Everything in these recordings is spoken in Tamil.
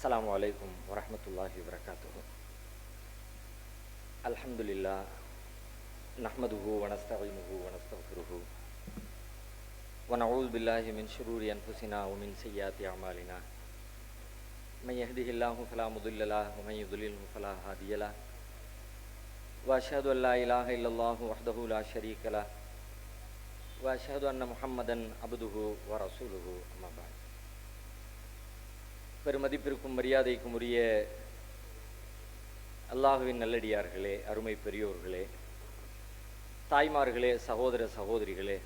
السلام عليكم ورحمة الله وبركاته. الحمد لله نحمده ونستعينه ونستغفره ونعوذ بالله من شرور أنفسنا ومن سيئات أعمالنا. من يهده الله فلا مضل له ومن يضلله فلا هادي له. وأشهد أن لا إله إلا الله وحده لا شريك له وأشهد أن محمدا عبده ورسوله. أما بعد. பெருமதிப்பிற்கும் மரியாதைக்கும் உரிய அல்லாஹுவின் நல்லடியார்களே, அருமை பெரியோர்களே, தாய்மார்களே, சகோதர சகோதரிகளே,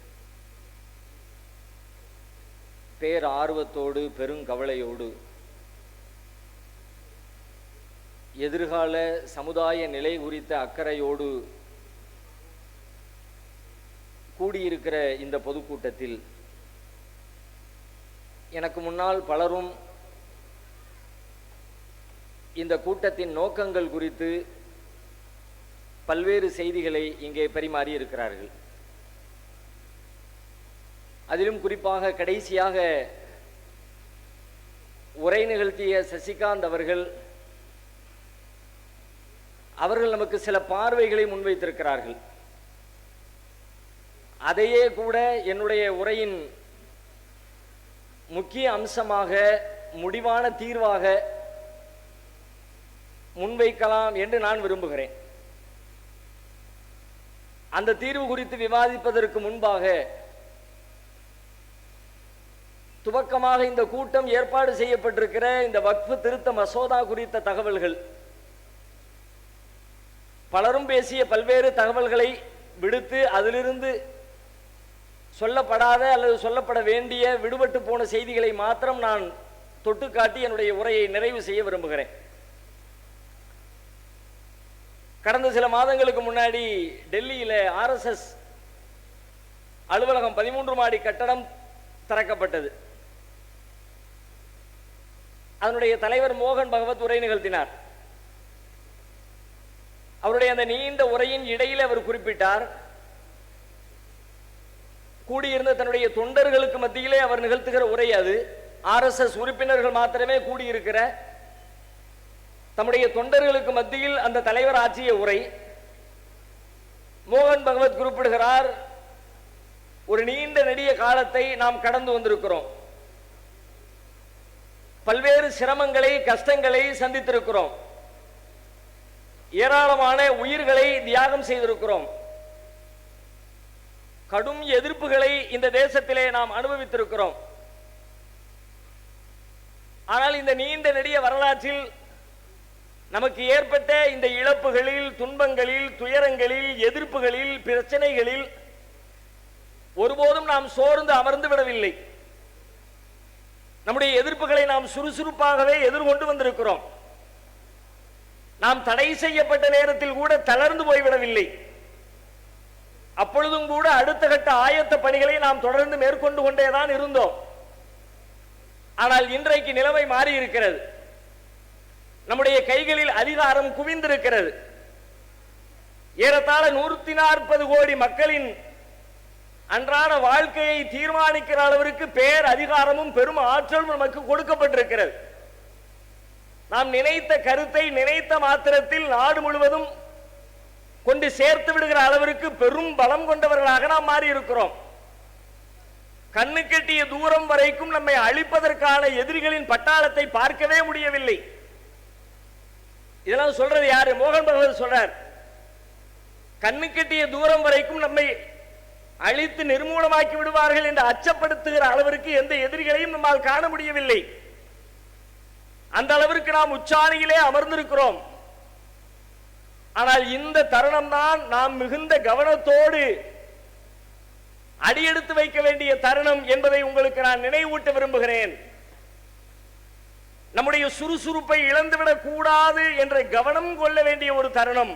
பேர் ஆர்வத்தோடு பெருங்கவலையோடு எதிர்கால சமுதாய நிலை குறித்த அக்கறையோடு கூடியிருக்கிற இந்த பொதுக்கூட்டத்தில் எனக்கு முன்னால் பலரும் இந்த கூட்டத்தின் நோக்கங்கள் குறித்து பல்வேறு செய்திகளை இங்கே பரிமாறி இருக்கிறார்கள். அதிலும் குறிப்பாக கடைசியாக உரை நிகழ்த்திய சசிகாந்த் அவர்கள் நமக்கு சில பார்வைகளை முன்வைத்திருக்கிறார்கள். அதையே கூட என்னுடைய உரையின் முக்கிய அம்சமாக, முடிவான தீர்வாக முன்வைக்கலாம் என்று நான் விரும்புகிறேன். அந்த தீர்வு குறித்து விவாதிப்பதற்கு முன்பாக, துவக்கமாக இந்த கூட்டம் ஏற்பாடு செய்யப்பட்டிருக்கிற இந்த வக்ஃப் திருத்த மசோதா குறித்த தகவல்கள், பலரும் பேசிய பல்வேறு தகவல்களை விடுத்து அதிலிருந்து சொல்லப்படாத அல்லது சொல்லப்பட வேண்டிய விடுபட்டு போன செய்திகளை மாத்திரம் நான் தொட்டுக்காட்டி என்னுடைய உரையை நிறைவு செய்ய விரும்புகிறேன். கடந்த சில மாதங்களுக்கு முன்னாடி டெல்லியில் RSS அலுவலகம் 13 மாடி கட்டடம் திறக்கப்பட்டது. அதனுடைய தலைவர் மோகன் பகவத் உரை நிகழ்த்தினார். அவருடைய அந்த நீண்ட உரையின் இடையில் அவர் குறிப்பிட்டார், கூடியிருந்த தன்னுடைய தொண்டர்களுக்கு மத்தியிலே அவர் நிகழ்த்துகிற உரை அது. RSS உறுப்பினர்கள் மாத்திரமே கூடியிருக்கிற தம்முடைய தொண்டர்களுக்கு மத்தியில் அந்த தலைவர் ஆற்றிய உரை. மோகன் பகவத் குறிப்பிடுகிறார், ஒரு நீண்ட நெடிய காலத்தை நாம் கடந்து வந்திருக்கிறோம். பல்வேறு சிரமங்களை, கஷ்டங்களை சந்தித்திருக்கிறோம். ஏராளமான உயிர்களை தியாகம் செய்திருக்கிறோம். கடும் எதிர்ப்புகளை இந்த தேசத்திலே நாம் அனுபவித்திருக்கிறோம். ஆனால் இந்த நீண்ட நெடிய வரலாற்றில் நமக்கு ஏற்பட்ட இந்த இழப்புகளில், துன்பங்களில், துயரங்களில், எதிர்ப்புகளில், பிரச்சனைகளில் ஒருபோதும் நாம் சோர்ந்து அமர்ந்து விடவில்லை. நம்முடைய எதிர்ப்புகளை நாம் சுறுசுறுப்பாகவே எதிர்கொண்டு வந்திருக்கிறோம். நாம் தடை செய்யப்பட்ட நேரத்தில் கூட தளர்ந்து போய்விடவில்லை. அப்பொழுதும் கூட அடுத்த கட்ட ஆயத்த பணிகளை நாம் தொடர்ந்து மேற்கொண்டு கொண்டேதான் இருந்தோம். ஆனால் இன்றைக்கு நிலைமை மாறி இருக்கிறது. நம்முடைய கைகளில் அதிகாரம் குவிந்திருக்கிறது. ஏறத்தாழ 140 கோடி மக்களின் அன்றாட வாழ்க்கையை தீர்மானிக்கிற அளவிற்கு பேர் அதிகாரமும் பெரும் ஆற்றலும் நமக்கு கொடுக்கப்பட்டிருக்கிறது. நாம் நினைத்த கருத்தை நினைத்த மாத்திரத்தில் நாடு முழுவதும் கொண்டு சேர்த்து விடுகிற அளவிற்கு பெரும் பலம் கொண்டவர்களாக நாம் மாறி இருக்கிறோம். கண்ணு கெட்டிய தூரம் வரைக்கும் நம்மை அழிப்பதற்கான எதிரிகளின் பட்டாளத்தை பார்க்கவே முடியவில்லை. இதெல்லாம் சொல்றது யாரு? மோகன் பகவத் சொல்றார், கண்ணு கெட்டிய தூரம் வரைக்கும் நம்மை அழித்து நிர்மூலமாக்கி விடுவார்கள் என்று அச்சப்படுத்துகிற அளவிற்கு எந்த எதிரிகளையும் நம்மால் காண முடியவில்லை. அந்த அளவிற்கு நாம் உச்சாணியிலே அமர்ந்திருக்கிறோம். ஆனால் இந்த தருணம் தான் நாம் மிகுந்த கவனத்தோடு அடியெடுத்து வைக்க வேண்டிய தருணம் என்பதை உங்களுக்கு நான் நினைவூட்ட விரும்புகிறேன். நம்முடைய சுறுசுறுப்பை இழந்துவிடக் கூடாது என்ற கவனம் கொள்ள வேண்டிய ஒரு தருணம்.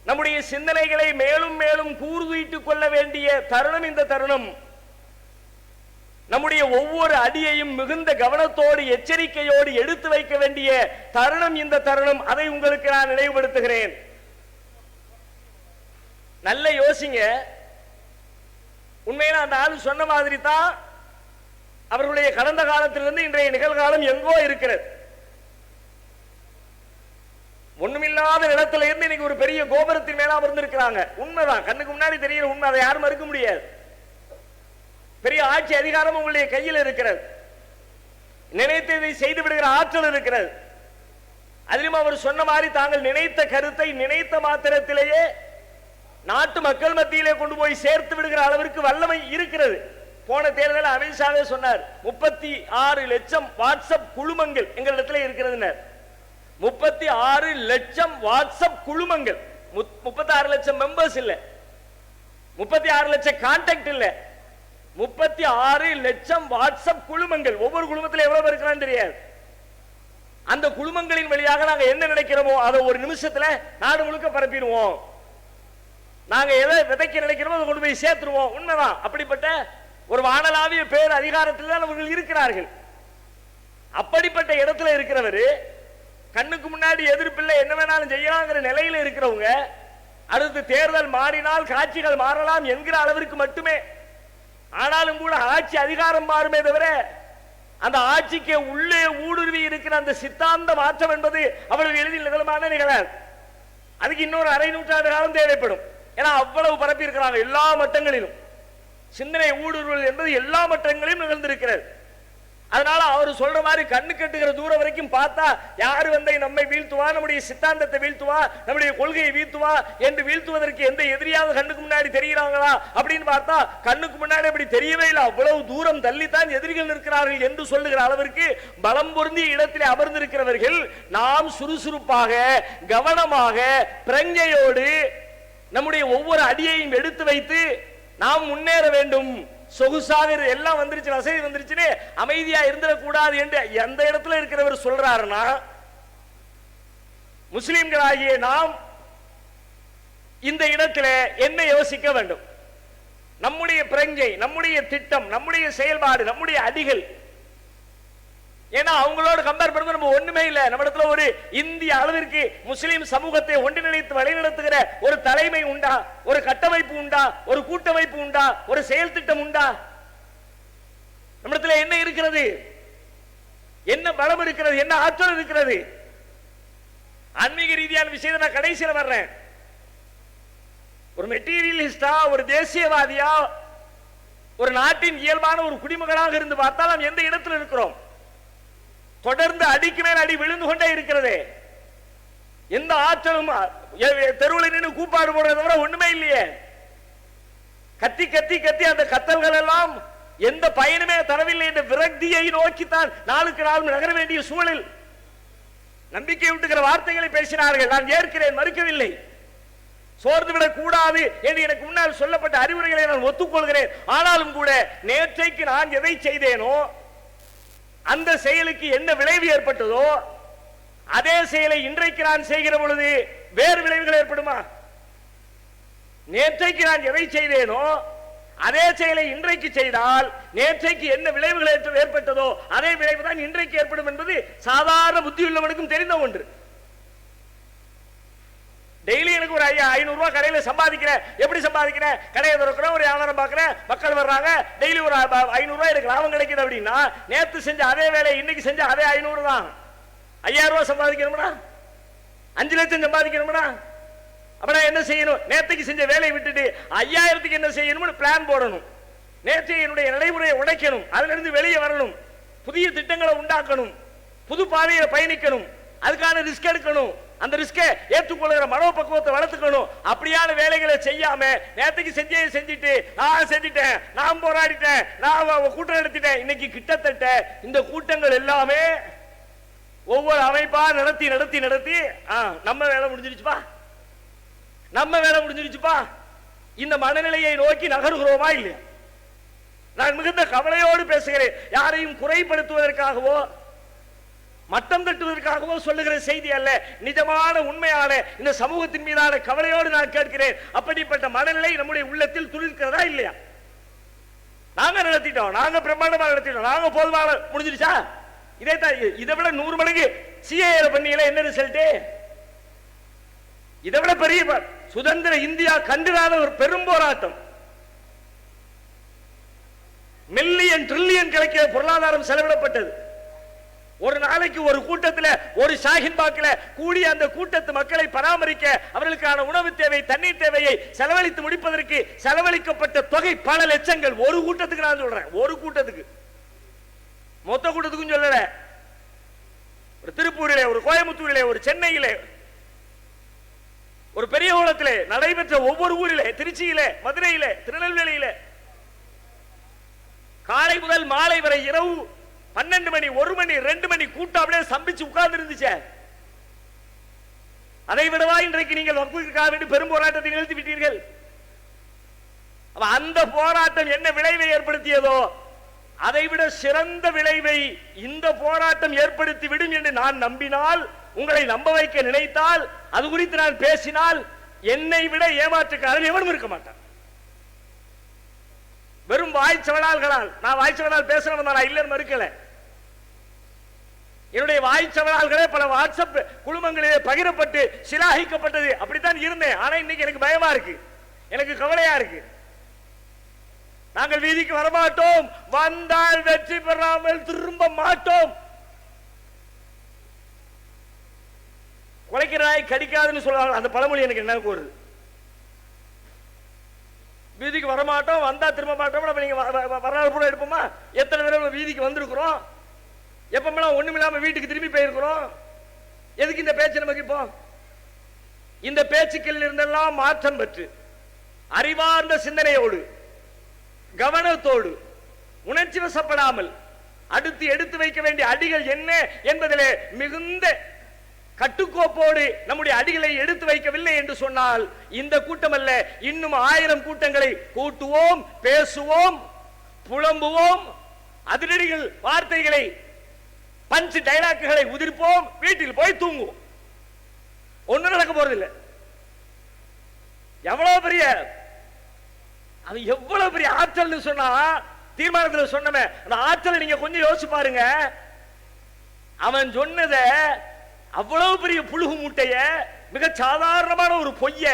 நம்முடைய சிந்தனைகளை மேலும் மேலும் கூர்தூட்டிக் கொள்ள வேண்டிய தருணம் இந்த தருணம். நம்முடைய ஒவ்வொரு அடியையும் மிகுந்த கவனத்தோடு, எச்சரிக்கையோடு எடுத்து வைக்க வேண்டிய தருணம் இந்த தருணம். அதை உங்களுக்கு நான் நினைவுபடுத்துகிறேன். நல்ல யோசிங்க. உண்மையில அந்த ஆள் சொன்ன மாதிரி தான் அவர்களுடைய கடந்த காலத்திலிருந்து இன்றைய நிகழ்காலம் எங்கோ இருக்கிறது. ஒண்ணுமில்லாத இடத்துல இருந்து இன்னைக்கு ஒரு பெரிய கோபுரத்தின் மேல அமர்ந்திருக்கிறாங்க. உண்மைதான், கண்ணுக்கு முன்னாடி தெரிகிற உண்மை, அதை யாரும் மறுக்க முடியாது. பெரிய ஆட்சி அதிகாரம் உங்களுடைய கையில் இருக்கிறது. நினைத்ததை செய்து விடுகிற ஆற்றல் இருக்கிறது. அதிலும் அவர் சொன்ன மாதிரி தாங்கள் நினைத்த கருத்தை நினைத்த மாத்திரத்திலேயே நாட்டு மக்கள் மத்தியிலே கொண்டு போய் சேர்த்து விடுகிற அளவிற்கு வல்லமை இருக்கிறது. போன தேர்தலில் அமித்ஷாவே சொன்னார், 36 லட்சம் வாட்ஸ்அப் குழுமங்கள் எங்களிடத்தில் இருக்கிறது. 36 லட்சம் வாட்ஸ்அப் குழுமங்கள், 36 லட்சம் மெம்பர்ஸ் இல்ல, 36 லட்சம் கான்டாக்ட் இல்ல, 36 லட்சம் வாட்ஸ்அப் குழுமங்கள். ஒவ்வொரு குழுமத்தில் எவ்வளவு இருக்கிறான்னு தெரியாது. அந்த குழுமங்களின் வழியாக நாங்க என்ன நினைக்கிறோமோ அதை ஒரு நிமிஷத்துல நாடு முழுக்க பரப்பிடுவோம். நாங்க எதை விதைக்க நினைக்கிறோமோ அதை கொண்டு போய் சேர்த்துருவோம். உண்மைதான். அப்படிப்பட்ட ஒரு வானலாவிய பேர் அதிகாரத்தில் தான் அவர்கள் இருக்கிறார்கள். அப்படிப்பட்ட இடத்துல இருக்கிறவர் கண்ணுக்கு முன்னாடி எதிர்ப்பில்லை, என்ன வேணாலும் செய்யலாங்கிற நிலையில இருக்கிறவங்க அடுத்து தேர்தல் மாறினால் காட்சிகள் மாறலாம் என்கிற அளவிற்கு மட்டுமே. ஆனாலும் கூட ஆட்சி அதிகாரம் மாறுமே தவிர அந்த ஆட்சிக்கு உள்ளே ஊடுருவி இருக்கிற அந்த சித்தாந்த மாற்றம் என்பது அவ்வளவு எளிதில் நிகழமான நிகழாது. அதுக்கு இன்னொரு அரை நூற்றாண்டு காலம் தேவைப்படும். ஏன்னா அவ்வளவு பரப்பி இருக்கிறாங்க. எல்லா மட்டங்களிலும் சிந்தனை ஊடுருவல் என்பது எல்லா மட்டங்களிலும் நிகழ்ந்திருக்கிறது. அதனால அவர் சொல்ற மாதிரி கண்ணு கட்டுகிற தூரம் வரைக்கும் பார்த்தா யாரு வந்து நம்மை வீழ்த்துவா, நம்முடைய சித்தாந்தத்தை வீழ்த்துவா, நம்முடைய கொள்கையை வீழ்த்துவா என்று வீழ்த்துவதற்கு எந்த எதிரியாவது கண்ணுக்கு முன்னாடி தெரிகிறாங்களா அப்படின்னு பார்த்தா கண்ணுக்கு முன்னாடி அப்படி தெரியவே இல்லை. அவ்வளவு தூரம் தள்ளித்தான் எதிரிகள் இருக்கிறார்கள் என்று சொல்லுகிற அளவிற்கு பலம் பொருந்திய இடத்திலே அமர்ந்திருக்கிறவர்கள் நாம் சுறுசுறுப்பாக கவனமாக பிரஞ்சையோடு நம்முடைய ஒவ்வொரு அடியையும் எடுத்து வைத்து நாம் முன்னேற வேண்டும். சொகுசாக எல்லாம் வந்துருச்சு, வசதி வந்துருச்சுன்னு அமைதியா இருந்துடக்கூடாது என்று எந்த இடத்துல இருக்கிறவர் சொல்றாருன்னா, முஸ்லிம்களாகிய நாம் இந்த இடத்துல என்ன யோசிக்க வேண்டும்? நம்முடைய பிரஞ்சை, நம்முடைய திட்டம், நம்முடைய செயல்பாடு, நம்முடைய அடிகள். ஏன்னா அவங்களோட கம்பேர் பண்ணும்போது நம்ம ஒண்ணுமே இல்லை. நம்ம இடத்துல ஒரு இந்திய அளவிற்கு முஸ்லிம் சமூகத்தை ஒன்றிணைத்து வழிநடத்துகிற ஒரு தலைமை உண்டா? ஒரு கட்டமைப்பு உண்டா? ஒரு கூட்டமைப்பு உண்டா? ஒரு செயல் திட்டம் உண்டா? நம்ம இடத்துல என்ன இருக்கிறது? என்ன பலம் இருக்கிறது? என்ன ஆற்றல் இருக்கிறது? ஆன்மீக ரீதியான விஷயத்தை நான் கடைசியில் வர்றேன். ஒரு மெட்டீரியலிஸ்டா, ஒரு தேசியவாதியா, ஒரு நாட்டின் இயல்பான ஒரு குடிமகனாக இருந்து பார்த்தால் நாம் எந்த இடத்துல இருக்கிறோம்? தொடர்ந்து அடிக்கு மேல் அடி விழுந்து கொண்டே இருக்கிறது. எந்த ஆற்றலும் தெருவில் நின்று கூப்பாடு போடுறத தவிர ஒண்ணுமே இல்லையே. கத்தி கத்தி கத்தி அந்த கத்தல்கள் எல்லாம் எந்த பயனுமே தரவில்லை என்ற விரக்தியை நோக்கித்தான் நாளுக்கு நாள் நகர வேண்டிய சூழல். நம்பிக்கை விட்டுகிற வார்த்தைகளை பேசினார்கள், நான் ஏற்கிறேன், மறுக்கவில்லை. சோர்ந்து விடக் கூடாது என்று எனக்கு முன்னால் சொல்லப்பட்ட அறிவுரைகளை நான் ஒத்துக்கொள்கிறேன். ஆனாலும் கூட நேற்றைக்கு நான் எதை செய்தேனோ அந்த செயலுக்கு என்ன விளைவு ஏற்பட்டதோ அதே செயலை இன்றைக்கு நான் செய்கிற பொழுது வேறு விளைவுகள் ஏற்படுமா? நேற்றைக்கு நான் எதை செய்தேனோ அதே செயலை இன்றைக்கு செய்தால் நேற்றைக்கு என்ன விளைவுகள் ஏற்பட்டதோ அதே விளைவு தான் இன்றைக்கு ஏற்படும் என்பது சாதாரண புத்தியுள்ளவனுக்கும் தெரிந்த ஒன்று. டெய்லி எனக்கு ஒரு 500 ரூபாய் கடையில் சம்பாதிக்கிறேன். எப்படி சம்பாதிக்கிறேன்? கடையை திறக்கிறேன், ஒரு வியாபாரம் பார்க்கிறேன், மக்கள் வர்றாங்க, டெய்லி ஒரு 500 ரூபாய் எனக்கு லாபம் கிடைக்குது அப்படின்னா நேற்று செஞ்ச அதே வேலை இன்னைக்கு செஞ்ச அதே 500 தான். 5000 ரூபாய் சம்பாதிக்கணும்னா 5 லட்சம் சம்பாதிக்கணும்னா அப்படின்னா என்ன செய்யணும்? நேற்றுக்கு செஞ்ச வேலையை விட்டுட்டு 5000க்கு என்ன செய்யணும்னு பிளான் போடணும். நேற்று என்னுடைய நடைமுறையை உடைக்கணும், அதுல இருந்து வெளியே வரணும், புதிய திட்டங்களை உண்டாக்கணும், புது பாதையை பயணிக்கணும், அதுக்கான ரிஸ்க் எடுக்கணும், அந்த ரிஸ்கை ஏற்றுக்கொள்கிற மனோபக்குவத்தை வளர்த்துக்கணும். அப்படியான வேலைகளை செய்யாம நேற்றுக்கு செஞ்சுட்டு நான் செஞ்சுட்டேன், நான் போராடிட்டேன், நான் கூட்டம் நடத்திட்டேன். இன்னைக்கு கிட்டத்தட்ட இந்த கூட்டங்கள் எல்லாமே ஒவ்வொரு அமைப்பா நடத்தி நடத்தி நடத்தி நம்ம வேலை முடிஞ்சிருச்சுப்பா, நம்ம வேலை முடிஞ்சிருச்சுப்பா, இந்த மனநிலையை நோக்கி நகர்கிறோமா இல்லையா? நான் மிகுந்த கவலையோடு பேசுகிறேன். யாரையும் குறைப்படுத்துவதற்காகவோ மட்டம் தட்டுவதற்காகவோ சொல்லுகிற செய்தி அல்ல, நிஜமான உண்மையான இந்த சமூகத்தின் மீதான கவலையோடு நான் கேட்கிறேன். அப்படிப்பட்ட மனநிலை நம்முடைய உள்ளத்தில் துளிர்க்கிறதா இல்லையா? நாங்க நடத்திட்டோம், நாங்க பிரம்மாண்டமாக நடத்திட்டோம், நாங்க போதுமான முடிஞ்சிருச்சா? இதை விட 100 மடங்கு சிஏஏ பண்ணியில என்ன ரிசல்ட்? இதை விட பெரிய சுதந்திர இந்தியா கண்டிராத ஒரு பெரும் போராட்டம். மில்லியன் ட்ரில்லியன் கணக்கிய பொருளாதாரம் செலவிடப்பட்டது. ஒரு நாளைக்கு ஒரு கூட்டத்தில் ஒரு ஷாஹின் பாக்கில் கூடி அந்த கூட்டத்து மக்களை பராமரிக்க அவர்களுக்கான உணவு தேவை, தண்ணீர் தேவையை செலவழித்து முடிப்பதற்கு செலவழிக்கப்பட்ட தொகை பல லட்சங்கள். ஒரு கூட்டத்துக்கு நான் சொல்றேன், ஒரு கூட்டத்துக்கு, மொத்த கூட்டத்துக்கும் சொல்லல. ஒரு திருப்பூரிலே, ஒரு கோயம்புத்தூரிலே, ஒரு சென்னையிலே, ஒரு பெரிய குளத்திலே நடைபெற்ற ஒவ்வொரு ஊரிலே, திருச்சியிலே, மதுரையிலே, திருநெல்வேலியிலே காலை முதல் மாலை வரை இரவு 12 மணி, 1 மணி, 2 மணி கூட்டம் அப்படியே சம்பிச்சு உட்கார்ந்து இருந்துச்சு. அதை விடவா இன்றைக்கு நீங்கள் வக்ஃபுக்காக வேண்டி பெரும் போராட்டத்தை நிறுத்தி விட்டீர்கள்? அந்த போராட்டம் என்ன விளைவை ஏற்படுத்தியதோ அதைவிட சிறந்த விளைவை இந்த போராட்டம் ஏற்படுத்தி விடும் என்று நான் நம்பினால், உங்களை நம்ப வைக்க நினைத்தால், அது குறித்து நான் பேசினால் என்னை விட ஏமாற்றுக்காரன் எவனும் இருக்க மாட்டான். வெறும் வாய்ச்சவளால்களால், நான் வாய்ச்சவளால் பேசுறவன் நான் இல்லைன்னு மறுக்கல. என்னுடைய வாய்ச்சவளால்களே பல வாட்ஸ்அப் குழுமங்களிலே பகிரப்பட்டு சிலாகிக்கப்பட்டது. அப்படித்தான் இருந்தேன். ஆனா இன்னைக்கு எனக்கு பயமா இருக்கு, எனக்கு கவலையா இருக்கு. நாங்கள் வீதிக்கு வரமாட்டோம், வந்தால் வெற்றி பெறாமல் திரும்ப மாட்டோம். குலைக்கிறாய் கடிக்காதுன்னு சொல்லுவாங்க, அந்த பழமொழி எனக்கு என்ன கூறுது. வீதிக்கு வரமாட்டோம், வந்தா திரும்ப மாட்டோம். நீங்க வரலாறு கூட எடுப்போமா? எத்தனை தடவை வீதிக்கு வந்திருக்கிறோம், எப்பமெல்லாம் ஒண்ணுமில்லாம வீட்டுக்கு திரும்பி போயிருக்கிறோம். எதுக்கு இந்த பேச்சு நமக்கு? இப்போ இந்த பேச்சுக்கள் இருந்தெல்லாம் மாற்றம் பெற்று அறிவார்ந்த சிந்தனையோடு, கவனத்தோடு, உணர்ச்சி வசப்படாமல் அடுத்து எடுத்து வைக்க வேண்டிய அடிகள் என்ன என்பதிலே மிகுந்த கட்டுக்கோப்போடு நம்முடைய அடிகளை எடுத்து வைக்கவில்லை என்று சொன்னால் இந்த கூட்டம் அல்ல, இன்னும் 1000 கூட்டங்களை கூட்டுவோம், பேசுவோம், புலம்புவோம், அதிரடிகள் வார்த்தைகளை, பஞ்ச் டைலாக்குகளை உதிர்ப்போம், வீட்டில் போய் தூங்குவோம். ஒன்னும் நடக்க போறதில்லை. எவ்வளவு பெரிய ஆற்றல் சொன்னா, தீர்மானத்தில் சொன்னமே அந்த ஆற்றலை நீங்க கொஞ்சம் யோசிச்சு பாருங்க. அவன் சொன்னத அவ்வளவு பெரிய புழுகு மூட்டைய, மிக சாதாரணமான ஒரு பொய்ய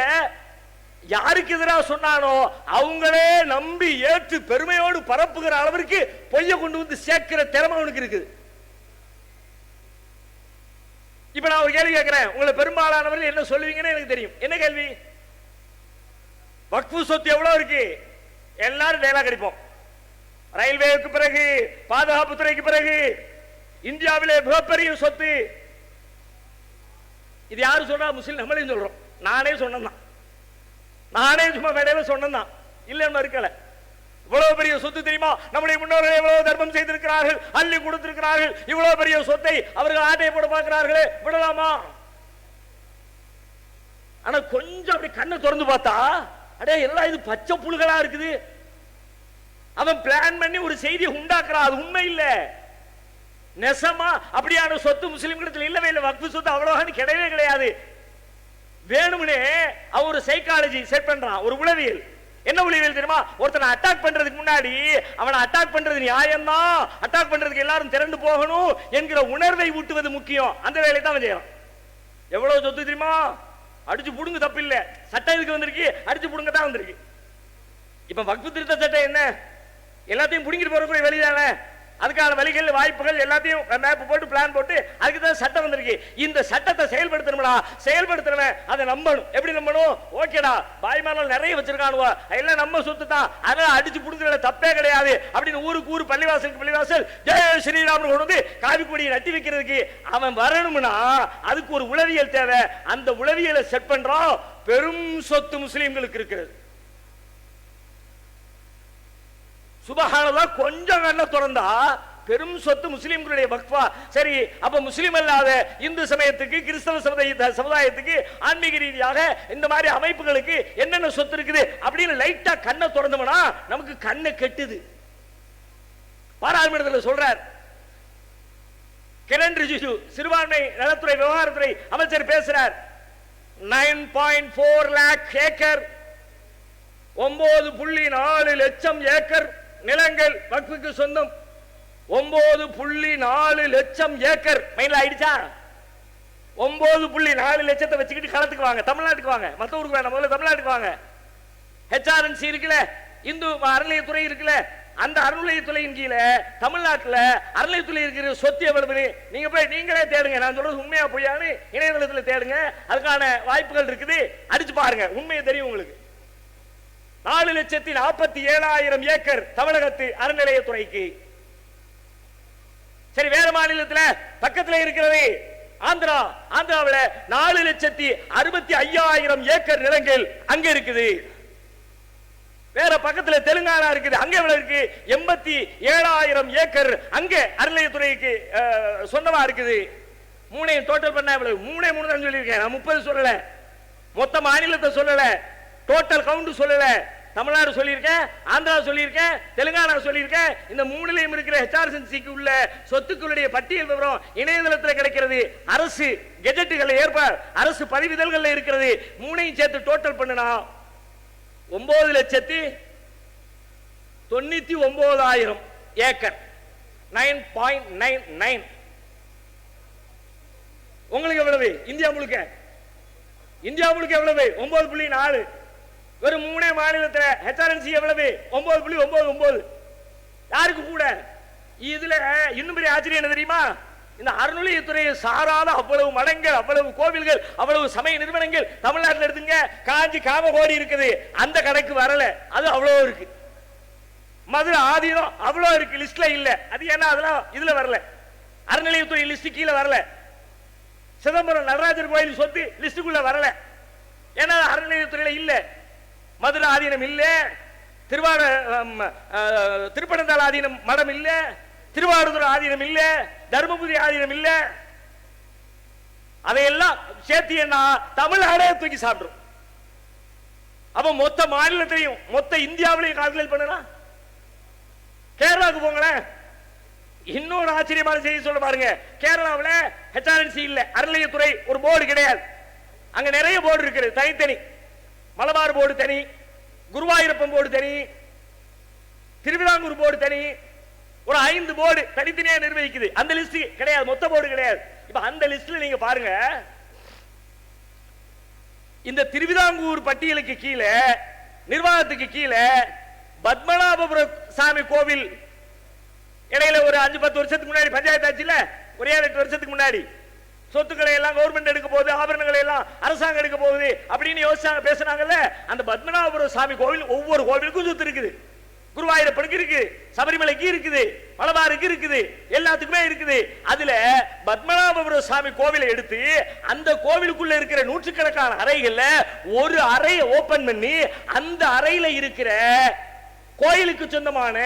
யாருக்கு எதிராக சொன்னானோ அவங்களே நம்பி ஏற்று பெருமையோடு பரப்புகிற அளவிற்கு பொய்ய கொண்டு வந்து சேர்க்கிற திறமை அவனுக்கு இருக்குது. இப்ப நான் ஒரு கேள்வி கேட்கிறேன், உங்களை பெரும்பாலானவர்கள் என்ன சொல்லுவீங்கன்னு எனக்கு தெரியும். என்ன கேள்வி? வக்ஃபு சொத்து எவ்வளவு இருக்கு? எல்லாரும் டயலாக் அடிப்போம். ரயில்வேக்கு பிறகு, பாதுகாப்பு துறைக்கு பிறகு இந்தியாவிலே மிகப்பெரிய சொத்து. இது யாரு சொல்றா? முஸ்லிம். நம்மளையும் சொல்றோம். நானே சொன்னதான், நானே சும்மா மேடையில சொன்னதான், இல்லைன்னு இருக்கல. இவ்வளவு பெரிய சொத்து தெரியுமா? நம்முடைய முன்னோர்கள் எவ்வளவு தர்மம் செய்திருக்கிறார்கள், அள்ளி கொடுத்திருக்கிறார்கள். இவ்வளவு பெரிய சொத்தை அவர்கள் ஆட்டையை போட பார்க்கிறார்களே, விடலாமா? ஆனா கொஞ்சம் அப்படி கண்ணை திறந்து பார்த்தா, அடே எல்லாம் இது பச்சை புழுகளா இருக்குது. அவன் பிளான் பண்ணி ஒரு செய்தியை உண்டாக்குறான், அது உண்மை இல்ல. நெசமா அப்படியான சொத்து முஸ்லிம்களிடத்தில் இல்லவே இல்லை. வக்ஃபு சொத்து அவ்வளவு கிடையவே கிடையாது. வேணும்னே அவன் ஒரு சைக்காலஜி செட் பண்றான், ஒரு உளவியல். என்ன உளவியல் தெரியுமா? ஒருத்தனை அட்டாக் பண்றதுக்கு முன்னாடி அவனை அட்டாக் பண்றது நியாயம்தான், அட்டாக் பண்றதுக்கு எல்லாரும் திரண்டு போகணும் என்கிற உணர்வை ஊட்டுவது முக்கியம். அந்த வேலையை தான் அவன் செய்யறான். எவ்வளவு சொத்து தெரியுமா? அடிச்சு புடுங்க தப்பு இல்ல, சட்டம் இதுக்கு வந்திருக்கு, அடிச்சு புடுங்க தான் வந்திருக்கு. இப்ப வக்ஃபு திருத்த சட்டம் என்ன? எல்லாத்தையும் புடுங்கிட்டு போறதுக்கு வெளிதானே, அதுக்கான வழிகள், வாய்ப்புகள் எல்லாத்தையும் மேப் போட்டு பிளான் போட்டு அதுக்கு தான் சட்டம் வந்திருக்கு. இந்த சட்டத்தை செயல்படுத்தணும்டா, செயல்படுத்தணும், அதை நம்பணும். எப்படி நம்பணும்? ஓகேடா, பாய்மார்கள் நிறைய வச்சிருக்கானுவா, எல்லாம் நம்ம சொத்து தான், அதெல்லாம் அடிச்சு புடுங்குறதுல தப்பே கிடையாது அப்படின்னு ஊருக்கு ஊர், பள்ளிவாசலுக்கு பள்ளிவாசல் ஜெய ஸ்ரீராம் கொண்டு வந்து காவி கொடியை நட்டி வைக்கிறதுக்கு அவன் வரணும்னா அதுக்கு ஒரு உளவியல் தேவை. அந்த உளவியலை செட் பண்றான். பெரும் சொத்து முஸ்லிம்களுக்கு இருக்கிறது. சுபஹானல்லாஹ், கொஞ்சம் கண்ணை திறந்தா பெரும் சொத்து முஸ்லிம்களுடைய வக்ஃபா. சரி, அப்ப முஸ்லிம் அல்லாத இந்து சமயத்துக்கு, கிறிஸ்தவ சமுதாயத்துக்கு, ஆன்மீக ரீதியாக இந்த மாதிரி அமைப்புகளுக்கு என்னென்ன சொத்து இருக்குது அப்படின்னு லைட்டா கண்ணை திறந்தோம்னா நமக்கு கண்ணை கெட்டுது. பாராளுமன்றத்தில் சொல்றார் கிரண் ரிஜிஜு, சிறுபான்மை நலத்துறை விவகாரத்துறை அமைச்சர் பேசுறார். 9.4 lakh ஏக்கர், 9.4 லட்சம் ஏக்கர் நிலங்கள் வக்ஃபுக்கு சொந்தம். 9.4 லட்சம் ஏக்கர் மைண்ட்ல ஆயிடுச்சா? 9.4 லட்சத்தை வச்சுக்கிட்டு களத்துக்கு வாங்க, தமிழ்நாட்டுக்கு வாங்க, மற்ற ஊருக்கு வேணாம், முதல்ல தமிழ்நாட்டுக்கு வாங்க. HRNC இருக்குல்ல, இந்து அறநிலையத்துறை இருக்குல்ல, அந்த அறநிலையத்துறையின் கீழே தமிழ்நாட்டில் அறநிலையத்துறை இருக்கிற சொத்து எவ்வளவு நீங்க போய் நீங்களே தேடுங்க. நான் சொல்றது உண்மையா பொய்யான்னு இணையதளத்தில் தேடுங்க. அதுக்கான வாய்ப்புகள் இருக்குது. அடிச்சு பாருங்க, உண்மையை தெரியும் உங்களுக்கு. 4,47,000 ஏக்கர் தமிழகத்து அறநிலையத்துறைக்கு. சரி, வேற மாநிலத்தில் பக்கத்தில் இருக்கிறது ஆந்திரா. ஆந்திராவில் 4,65,000 ஏக்கர் நிலங்கள் அங்க இருக்குது. வேற பக்கத்துல தெலுங்கானா இருக்குது, அங்க எவ்வளவு இருக்கு? 87,000 ஏக்கர் அங்க அறநிலையத்துறைக்கு சொந்தமா இருக்குது. மூணையும் டோட்டல் பண்ண எவ்வளவு? 3 தான் சொல்லியிருக்கேன். நான் 30 சொல்லல, மொத்த மாநிலத்தை சொல்லல, டோட்டல் கவுண்ட் சொல்லல. தமிழ்நாடு சொல்லியிருக்கேன், ஆந்திரா சொல்லியிருக்கேன், தெலுங்கானா சொல்லியிருக்கேன். இந்த மூணுலையும் இருக்கிற ஹெச்ஆர்என்சிக்கு உள்ள சொத்துக்களுடைய பட்டியல் விவரம் இணையதளத்தில் கிடைக்கிறது. அரசு கெஜெட்டுகள் அரசு பதிவிதழ்கள் இருக்கிறது. மூணையும் சேர்த்து டோட்டல் பண்ணுனா 9,99,000 ஏக்கர், 9.99. உங்களுக்கு எவ்வளவு? இந்தியா முழுக்க எவ்வளவு? 9.4. வெறும் 3 மாநிலத்தில் ஹெச்ஆர்என்சி எவ்வளவு? 9.99. யாருக்கு கூட? இதுல இன்னும் பெரிய ஆச்சரியம் என்ன தெரியுமா? இந்த அறநிலையத்துறையை சாராத அவ்வளவு மடங்கள், அவ்வளவு கோவில்கள், அவ்வளவு சமய நிறுவனங்கள் தமிழ்நாட்டில் எடுத்துங்க. காஞ்சி காமகோடி இருக்குது, அந்த கணக்கு வரல. அது அவ்வளவு இருக்கு. மதுரை ஆதீனம் அவ்வளவு இருக்கு, லிஸ்ட்ல இல்ல. அது ஏன்னா அதெல்லாம் இதுல வரல, அறநிலையத்துறை லிஸ்ட் கீழே வரல. சிதம்பரம் நடராஜர் கோயில் சொத்து லிஸ்டுக்குள்ள வரல, ஏன்னா அறநிலையத்துறையில இல்ல. மதுரை ஆதீனம் இல்ல, திருப்பனந்தாள் ஆதீனம் மடம் இல்ல, திருவாரூர் ஆதீனம் இல்ல, தர்மபுரி ஆதீனம் இல்ல. அதையெல்லாம் சேர்த்தியன்னா தமிழ்நாடே தூக்கி சாப்பிடும். அப்ப மொத்த மாநிலத்திலையும் மொத்த இந்தியாவிலையும் கால்குலேட் பண்ணலாம். கேரளாவுக்கு போங்களேன், இன்னொரு ஆச்சரியமான செய்தி சொல்ல பாருங்க. கேரளாவில் ஹெச்ஆர்என்சி இல்ல, அறநிலையத்துறை ஒரு போர்டு கிடையாது. அங்க நிறைய போர்டு இருக்குது, தனித்தனி. மலபார் போர்டு தனி, குருவாயூரப்பன் போர்டு தனி, திருவிதாங்கூர் போர்டு தனி. ஒரு 5 போர்டு தனித்தனியா நிர்வகிக்குது. அந்த லிஸ்ட் கிடையாது, மொத்த போர்டு கிடையாது. இப்ப அந்த லிஸ்ட்ல நீங்க பாருங்க, இந்த திருவிதாங்கூர் பட்டியலுக்கு கீழே, நிர்வாகத்துக்கு கீழே பத்மநாபபுர சாமி கோவில் இடையில ஒரு 5-10 வருஷத்துக்கு முன்னாடி பஞ்சாயத்து ஆச்சுல, ஒரே 8 வருஷத்துக்கு முன்னாடி சொத்துக்களை எல்லாம் கவர்மெண்ட் எடுக்க போகுது, ஆபரணங்களை எல்லாம் அரசாங்கம் எடுக்க போகுது அப்படின்னு யோசிச்சாங்க, பேசினாங்கல்ல. அந்த பத்மநாபபுர சாமி கோவில் ஒவ்வொரு கோவிலுக்கும் சொத்து இருக்குது. குருவாயூரப்பனுக்கு இருக்கு, சபரிமலைக்கு இருக்குது, மலபாருக்கு இருக்குது, எல்லாத்துக்குமே இருக்குது. அதுல பத்மநாபபுர சாமி கோவிலை எடுத்து அந்த கோவிலுக்குள்ள இருக்கிற நூற்றுக்கணக்கான அறைகள்ல ஒரு அறையை ஓபன் பண்ணி அந்த அறையில இருக்கிற கோயிலுக்கு சொந்தமான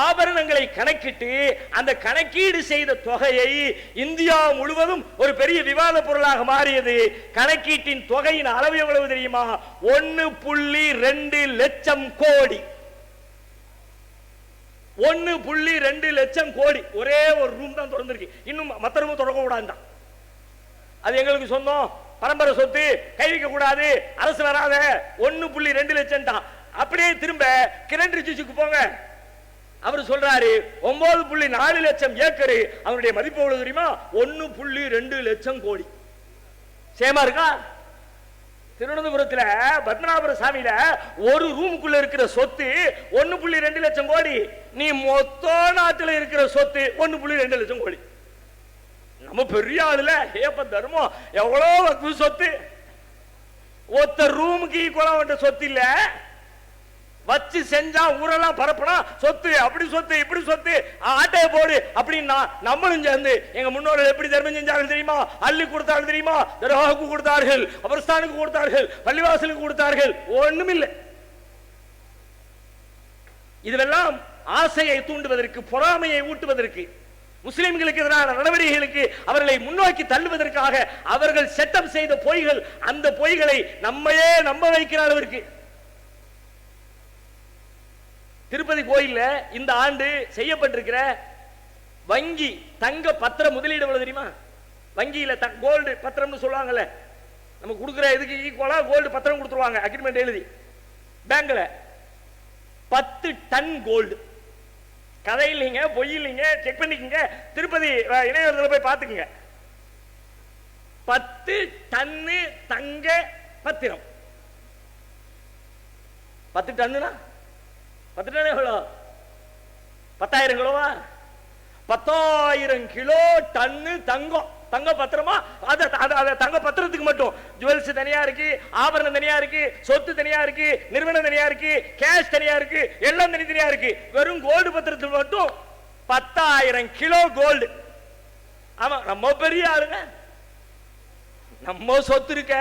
ஆபரணங்களை கணக்கிட்டு அந்த கணக்கீடு செய்த தொகையை இந்தியா முழுவதும் ஒரு பெரிய விவாத பொருளாக மாறியது. கணக்கீட்டின் தொகையின் அளவு எவ்வளவு தெரியுமா? 1.2 லட்சம் கோடி. 1.2 லட்சம் கோடி. ஒரே ஒரு ரூம் தான் திறந்திருக்கு, இன்னும் மற்ற ரூம் திறக்க கூடாது. அது எங்களுக்கு சொந்தம், பரம்பரை சொத்து, கை வைக்க கூடாது, அரசு வராத. 1.2 லட்சம் தான். அப்படியே திரும்ப கிரண் ரிஜிஜுக்கு போங்க, அவர் சொல்றாரு 9.4 லட்சம் ஏக்கர். அவருடைய மதிப்பு எவ்வளவு தெரியுமா? 1.2 லட்சம் கோடி. சேமா இருக்கா? திருவனந்தபுரத்தில் பத்மநாபபுர சாமியில ஒரு ரூமுக்குள்ள இருக்கிற சொத்து 1.2 லட்சம் கோடி. நீ மொத்த நாட்டில் இருக்கிற சொத்து 1.2 லட்சம் கோடி. நம்ம பெரிய ஆளுல ஏப்ப தர்மம் எவ்வளவு சொத்து. ஒத்த ரூமுக்கு ஈக்குவலா சொத்து இல்ல, வச்சு செஞ்சா ஊரெல்லாம் பரப்பனா சொத்து, அப்படி சொத்து, இப்படி சொத்து, ஆட்டையை போடு அப்படின்னா நம்மளும் சேர்ந்து எங்க முன்னோர்கள் எப்படி தர்மம் செஞ்சார்கள் தெரியுமா? அள்ளி கொடுத்தார்கள் தெரியுமா? தர்காவுக்கு கொடுத்தார்கள், அபர்ஸ்தானுக்கு கொடுத்தார்கள், பள்ளிவாசலுக்கு கொடுத்தார்கள். ஒண்ணுமில்லை. இதெல்லாம் ஆசையை தூண்டுவதற்கு, பொறாமையை ஊட்டுவதற்கு, முஸ்லிம்களுக்கு எதிரான நடவடிக்கைகளுக்கு அவர்களை முன்னோக்கி தள்ளுவதற்காக அவர்கள் செட்டப் செய்த பொய்கள். அந்த பொய்களை நம்மையே நம்ப வைக்கிற அளவிற்கு திருப்பதி கோயில்ல இந்த ஆண்டு செய்யப்பட்டிருக்கிற வங்கி தங்க பத்திர முதலீடு எவ்வளவு தெரியுமா? வங்கியில கோல்டு பத்திரம்னு சொல்லுவாங்கல்ல, நம்ம கொடுக்கிற இதுக்கு ஈக்குவலா கோல்டு பத்திரம் கொடுத்துருவாங்க, அக்ரிமெண்ட் எழுதி பேங்க்ல. 10 டன் கோல்டு. கதை இல்லைங்க, பொய் இல்லைங்க, செக் பண்ணிக்கங்க. திருப்பதி இணையதளத்தில் போய் பார்த்துக்குங்க. 10 டன்னு தங்க பத்திரம். 10 டன்னுனா 10 டன் எவ்வளோ? 10,000 கிலோவா? 10,000 கிலோ டன்னு தங்கம். தங்க பத்திரமா? தங்க பத்திரத்துக்கு மட்டும் ஜுவல்ஸ் தனியா இருக்கு, ஆபரணம் தனியா இருக்கு, சொத்து தனியா இருக்கு, நிறுவனம் தனியா இருக்கு, கேஷ் தனியா இருக்கு, எல்லாம் தனித்தனியா இருக்கு. வெறும் கோல்டு பத்திரத்துக்கு மட்டும் 10,000 கிலோ கோல்டு. ஆமா, நம்ம பெரிய ஆளுங்க, நம்ம சொத்து இருக்க.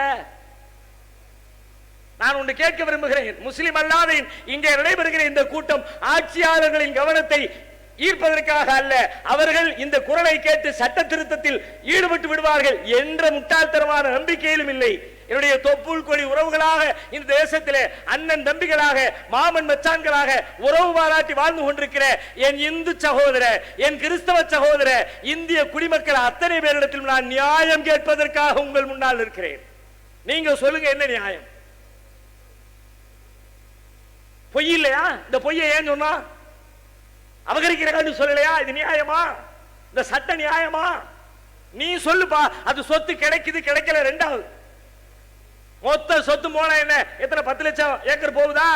நான் ஒன்று கேட்க விரும்புகிறேன். முஸ்லிம் அல்லாத இங்கே நடைபெறுகிற இந்த கூட்டம் ஆட்சியாளர்களின் கவனத்தை ஈர்ப்பதற்காக அல்ல, அவர்கள் இந்த குரலை கேட்டு சட்ட திருத்தத்தில் ஈடுபட்டு விடுவார்கள் என்ற முட்டாள்தனமான நம்பிக்கையிலும் இல்லை. என்னுடைய தொப்புள் கொடி உறவுகளாக இந்த தேசத்திலே அண்ணன் தம்பிகளாக மாமன் மச்சான்களாக உறவு பாராட்டி வாழ்ந்து கொண்டிருக்கிற என் இந்து சகோதர, என் கிறிஸ்தவ சகோதர, இந்திய குடிமக்கள் அத்தனை பேரிடத்தில் நான் நியாயம் கேட்பதற்காக உங்கள் முன்னால் இருக்கிறேன். நீங்க சொல்லுங்க, என்ன நியாயம்? பொய் இல்லையா? இந்த பொய்யை ஏன் சொன்னா? அபகரிக்கிறான்னு சொல்லலையா? இது நியாயமா? இந்த சட்ட நியாயமா? நீ சொல்லுப்பா. அது சொத்து கிடைக்குது கிடைக்கல ரெண்டாவது. மொத்த சொத்து போனா என்ன? எத்தனை? 10 லட்சம் ஏக்கர் போகுதா?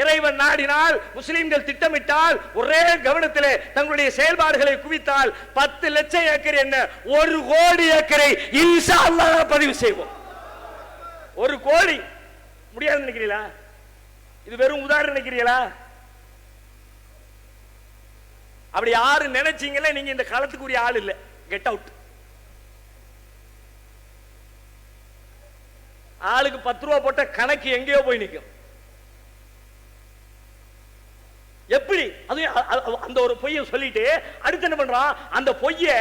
இறைவன் நாடினால், முஸ்லிம்கள் திட்டமிட்டால், ஒரே கவனத்திலே தங்களுடைய செயல்பாடுகளை குவித்தால் 10 லட்சம் ஏக்கர் என்ன, 1 கோடி ஏக்கரை இன்ஷா அல்லாஹ் பதிவு செய்வோம். 1 கோடி முடியாது நினைக்கிறீங்களா? இது வெறும் உதாரணம் நினைக்கிறீங்களா? அப்படி யாரு நினைச்சீங்களே நீங்க இந்த காலத்துக்குரிய ஆள் இல்ல. Get out. ஆளுக்கு 10 ரூபா போட்ட கணக்கு எங்கேயோ போய் நிற்கும். எப்படி? அது அந்த ஒரு பொய்யை சொல்லிட்டு அடுத்து என்ன பண்றான்? அந்த பொய்யை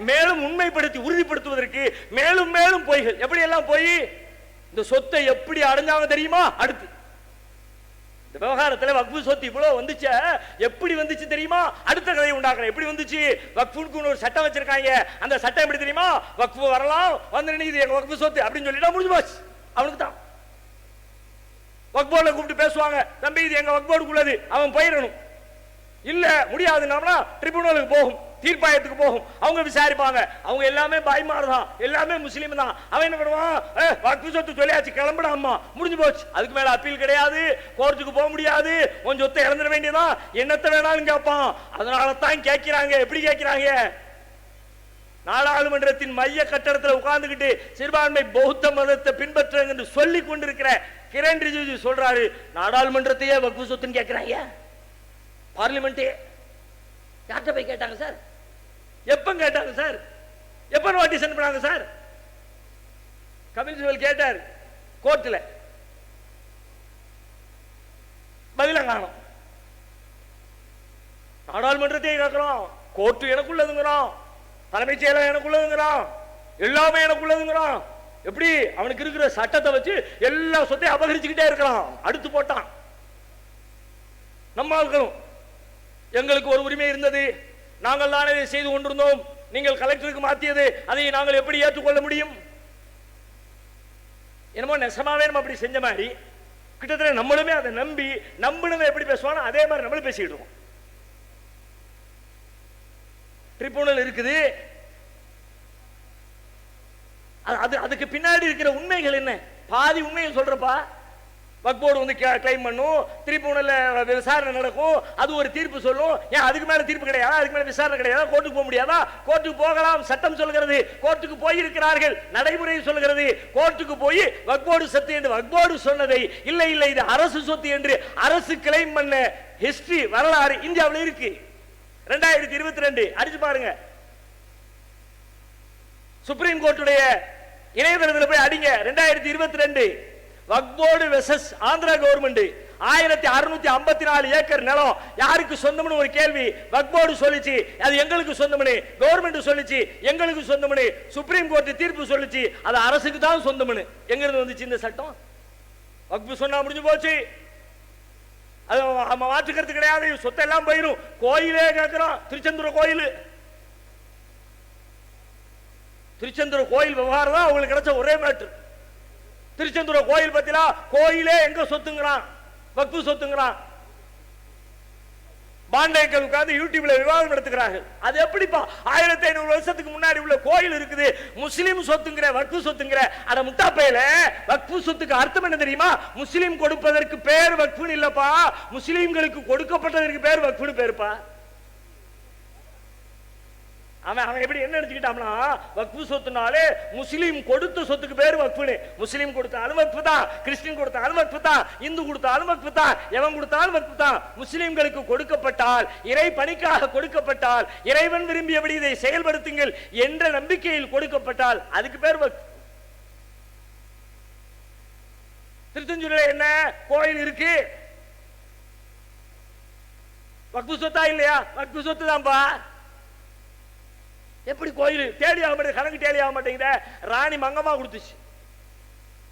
மேலும் உண்மைப்படுத்தி உறுதிப்படுத்துவதற்கு மேலும் மேலும் பொய்கள். எப்படி எல்லாம் பொய்? இந்த சொத்தை எப்படி அடைஞ்சாங்க தெரியுமா? அடுத்து விவகாரத்தில் வக்ஃபு சொத்து இவ்வளவு வந்துச்சு, எப்படி வந்துச்சு தெரியுமா? அடுத்த கதையை உண்டாக்குறேன். எப்படி வந்துச்சு? வக்ஃபுக்கு ஒரு சட்டம் வச்சிருக்காங்க. அந்த சட்டம் எப்படி தெரியுமா? வக்ஃபு வரலாம், வந்து இது எங்க வக்ஃபு சொத்து அப்படின்னு சொல்லிட்டா முடிஞ்சு போச்சு. அவனுக்கு தான் வக்ஃபோர்டுல கூப்பிட்டு பேசுவாங்க, தம்பி இது எங்க வக்ஃபோர்டுக்குள்ளது, அவன் போயிடணும். இல்ல முடியாதுன்னா ட்ரிபியூனலுக்கு போகும், தீர்ப்பாயத்துக்கு போகும், அவங்க விசாரிப்பாங்க. அவங்க எல்லாமே பாய்மார் தான், எல்லாமே முஸ்லீம் தான். அவன் என்ன பண்ணுவான்? வக்ஃபு சொத்து சொல்லியாச்சு, கிளம்பிடாமா, முடிஞ்சு போச்சு. அதுக்கு மேல அப்பீல் கிடையாது, கோர்ட்டுக்கு போக முடியாது, உன் சொத்தை இழந்துட வேண்டியதான், என்னத்தை வேணாலும் கேட்பான். அதனால தான் கேட்கிறாங்க. எப்படி கேட்கிறாங்க? நாடாளுமன்றத்தின் மைய கட்டடத்தில் உட்கார்ந்துகிட்டு சிறுபான்மை பௌத்த மதத்தை பின்பற்றுங்க என்று சொல்லி கொண்டிருக்கிற கிரண் ரிஜிஜு சொல்றாரு, நாடாளுமன்றத்தையே வக்ஃபு சொத்துன்னு கேட்கிறாங்க. பார்லிமெண்டே யார்கிட்ட போய் கேட்டாங்க சார்? எப்ப கேட்டாங்க சார்? எப்ப நோட்டீஸ் அனுப்பினாங்க சார்? கபில் சிபல் கேட்டார் கோர்ட்ல, பதில காணோம். நாடாளுமன்றத்தையே கேட்கிறோம், கோர்ட்டு எனக்குள்ளதுங்கிறோம், தலைமைச் செயலர் எனக்குள்ளதுங்கிறான், எல்லாமே எனக்குள்ளதுங்கிறான். எப்படி? அவனுக்கு இருக்கிற சட்டத்தை வச்சு எல்லா சொத்தையும் அபகரிச்சுக்கிட்டே இருக்கிறான். அடுத்து போட்டான். நம்ம ஆட்களும் எங்களுக்கு ஒரு உரிமை இருந்தது, நாங்கள் தான் இதை செய்து கொண்டிருந்தோம், நீங்கள் கலெக்டருக்கு மாற்றியது, அதை நாங்கள் எப்படி ஏற்றுக்கொள்ள முடியும்? என்னமோ நெசமாவே நம்ம அப்படி செஞ்ச மாதிரி கிட்டத்தட்ட நம்மளுமே அதை நம்பி நம்பினதை எப்படி பேசுவானோ அதே மாதிரி நம்மளும் பேசிக்கிட்டு இருக்கோம். ட்ரிபியூனல் இருக்குது, அதுக்கு பின்னாடி இருக்கிற உண்மைகள் என்ன? பாதி உண்மையை சொல்றப்பா. வக்ஃப் போர்டு வந்து கிளைம் பண்ணும், ட்ரிபியூனல்ல விசாரணை நடக்கும், அது ஒரு தீர்ப்பு சொல்லும். ஏன் அதுக்கு மேல தீர்ப்பு கிடையாதா? அதுக்கு மேல விசாரணை கிடையாதா? கோர்ட்டுக்கு போக முடியாதா? கோர்ட்டுக்கு போகலாம், சட்டம் சொல்கிறது. கோர்ட்டுக்கு போயிருக்கிறார்கள், நடைமுறை சொல்கிறது. கோர்ட்டுக்கு போய் வக்ஃப் போர்டு சொத்து என்று வக்ஃப் போர்டு சொன்னதை இல்லை இல்லை இது அரசு சொத்து என்று அரசு கிளைம் பண்ண ஹிஸ்டரி வரலாறு இந்தியாவில் இருக்கு. 2022 அடிச்சு பாருங்க. சுப்ரீம் கோர்ட்டுடைய இணையதளத்தில் போய் அடிங்க. 2022 Waqf board versus Andhra government 1654 acre நிலம் யாருக்கு சொந்தம்னு ஒரு கேள்வி. வக்ஃப் போர்டு சொல்லிச்சு அது எங்களுக்கு சொந்தம்னு, கவர்மெண்ட் சொல்லிச்சு எங்களுக்கு சொந்தம்னு, சுப்ரீம் கோர்ட் தீர்ப்பு சொல்லிச்சு அது அரசுக்கு தான் சொந்தம்னு. எங்க இருந்து வந்துச்சு இந்த சட்டம்? வக்ஃப் சொன்னா முடிஞ்சு போச்சு, அது மாற்றுக்கிறது கிடையாது, சொத்தை எல்லாம் போயிடும். கோயிலே கேட்கிறோம், திருச்செந்தூர் கோயில், திருச்செந்தூர் கோயில் விவகாரம் தான் அவங்களுக்கு கிடைச்ச ஒரே மேட்ரு. திருச்செந்தூர் கோயில் பத்திலா கோயிலே எங்க சொத்துங்கிறான், வக்ஃபு சொத்துங்கிறான். பாண்டேக்கள் உட்கார்ந்து யூடியூப்ல விவாதம் நடத்துகிறார்கள். அது எப்படிப்பா 1500 வருஷத்துக்கு முன்னாடி உள்ள கோயில் இருக்குது, முஸ்லிம் சொத்துங்கிற வக்ஃபு சொத்துங்கிற? அட முட்டா பையல, வக்ஃபு சொத்துக்கு அர்த்தம் என்ன தெரியுமா? முஸ்லிம் கொடுப்பதற்கு பேர் வக்ஃபுன்னு இல்லப்பா, முஸ்லிம்களுக்கு கொடுக்கப்பட்டதற்கு பேர் வக்ஃபுன்னு பேருப்பா. அவன் எப்படி என்ன நினைச்சுக்கிட்டான்னா, வக்ஃபு சொத்துனாலே முஸ்லீம் கொடுத்த சொத்துக்கு பேர் வக்ஃபுன்னு. முஸ்லீம் கொடுத்தாலும் வக்ஃபு தான், கிறிஸ்டின் கொடுத்தாலும் வக்ஃபு தான், இந்து கொடுத்தாலும் வக்ஃபு தான், எவன் கொடுத்தாலும் வக்ஃபு தான். முஸ்லீம்களுக்கு கொடுக்கப்பட்டால், இறை பணிக்காக கொடுக்கப்பட்டால், இறைவன் விரும்பியபடி இதை செயல்படுத்துங்கள் என்ற நம்பிக்கையில் கொடுக்கப்பட்டால் அதுக்கு பேர் வக்ஃபு. திருச்செந்தூரில் என்ன கோயில் இருக்கு, வக்ஃபு சொத்தா இல்லையா? வக்ஃபு சொத்து தான்பா. எப்படி கோயில் தேடி ஆக மாட்டேங்குது, கணக்கு தேடி ஆக மாட்டேங்குது. ராணி மங்கம்மா கொடுத்துச்சு.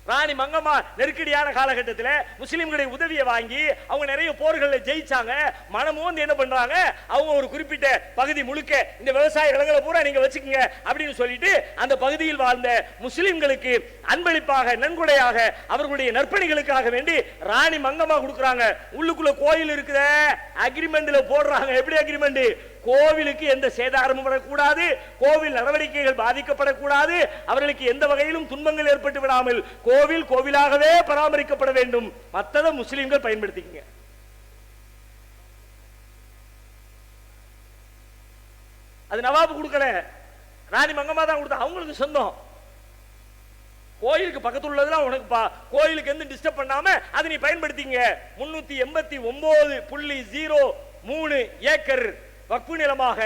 ராணி மங்கம்மா நெருக்கடியான காலகட்டத்தில் முஸ்லிம்களுடைய உதவியை வாங்கி அவங்க நிறைய போர்களில் ஜெயிச்சாங்க. மனமும் வந்து என்ன பண்றாங்க, அவங்க ஒரு குறிப்பிட்ட பகுதி முழுக்க இந்த விவசாய நிலங்களை பூரா நீங்க வச்சுக்கோங்க அப்படின்னு சொல்லிட்டு அந்த பகுதியில் வாழ்ந்த முஸ்லிம்களுக்கு அன்பளிப்பாக, நன்கொடையாக, அவர்களுடைய நற்பணிகளுக்காக வேண்டி ராணி மங்கம்மா கொடுக்குறாங்க. உள்ளுக்குள்ள கோயில் இருக்குத, அக்ரிமெண்ட்ல போடுறாங்க. எப்படி அக்ரிமெண்ட்? கோவிலுக்கு எந்த சேதாரமும் வரக்கூடாது, கோவில் நடவடிக்கைகள் பாதிக்கப்படக்கூடாது, அவர்களுக்கு எந்த வகையிலும் துன்பங்கள் ஏற்பட்டு விடாமல் கோவில் கோவிலாகவே பராமரிக்கப்பட வேண்டும். மற்றதை முஸ்லிம்கள் பயன்படுத்திக்கங்க. அது நவாபு கொடுக்கல, ராணி மங்கம்மா தான் கொடுத்தா. அவங்களுக்கு சொந்தம். கோயிலுக்கு பக்கத்தில் உள்ளதெல்லாம் உனக்கு கோயிலுக்கு எந்த டிஸ்டர்ப் பண்ணாம அதை நீ பயன்படுத்திங்க. 389.03 ஏக்கர் வக்ஃபு நிலமாக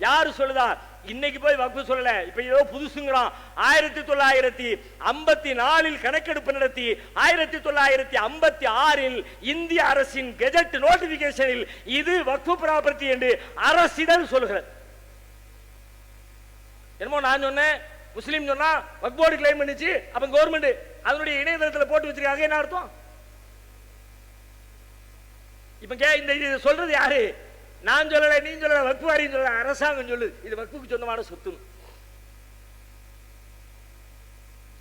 யாரு சொல்லுதா? இன்னைக்கு போய் வக்ஃபு சொல்லல, இப்ப ஏதோ புதுசுங்கிறான். 1954 கணக்கெடுப்பு நடத்தி 1956 இந்திய அரசின் கெஜெட் நோட்டிபிகேஷனில் இது வக்ஃபு ப்ராப்பர்ட்டி என்று அரசிதழ் சொல்கிறது. என்னமோ நான் சொன்னேன், முஸ்லீம் சொன்னா வக்ஃப் போர்டு கிளைம் பண்ணிச்சு, அப்ப கவர்மெண்ட் அதனுடைய இணையதளத்தில் போட்டு வச்சிருக்காங்க. என்ன அர்த்தம்? இப்ப இந்த சொல்றது யாரு? நான் சொல்லல, நீ சொல்லல, வக்ஃபு வாரியம் சொல்ல, அரசாங்கம் சொல்லுது இது வக்ஃபுக்கு சொந்தமான சொத்து.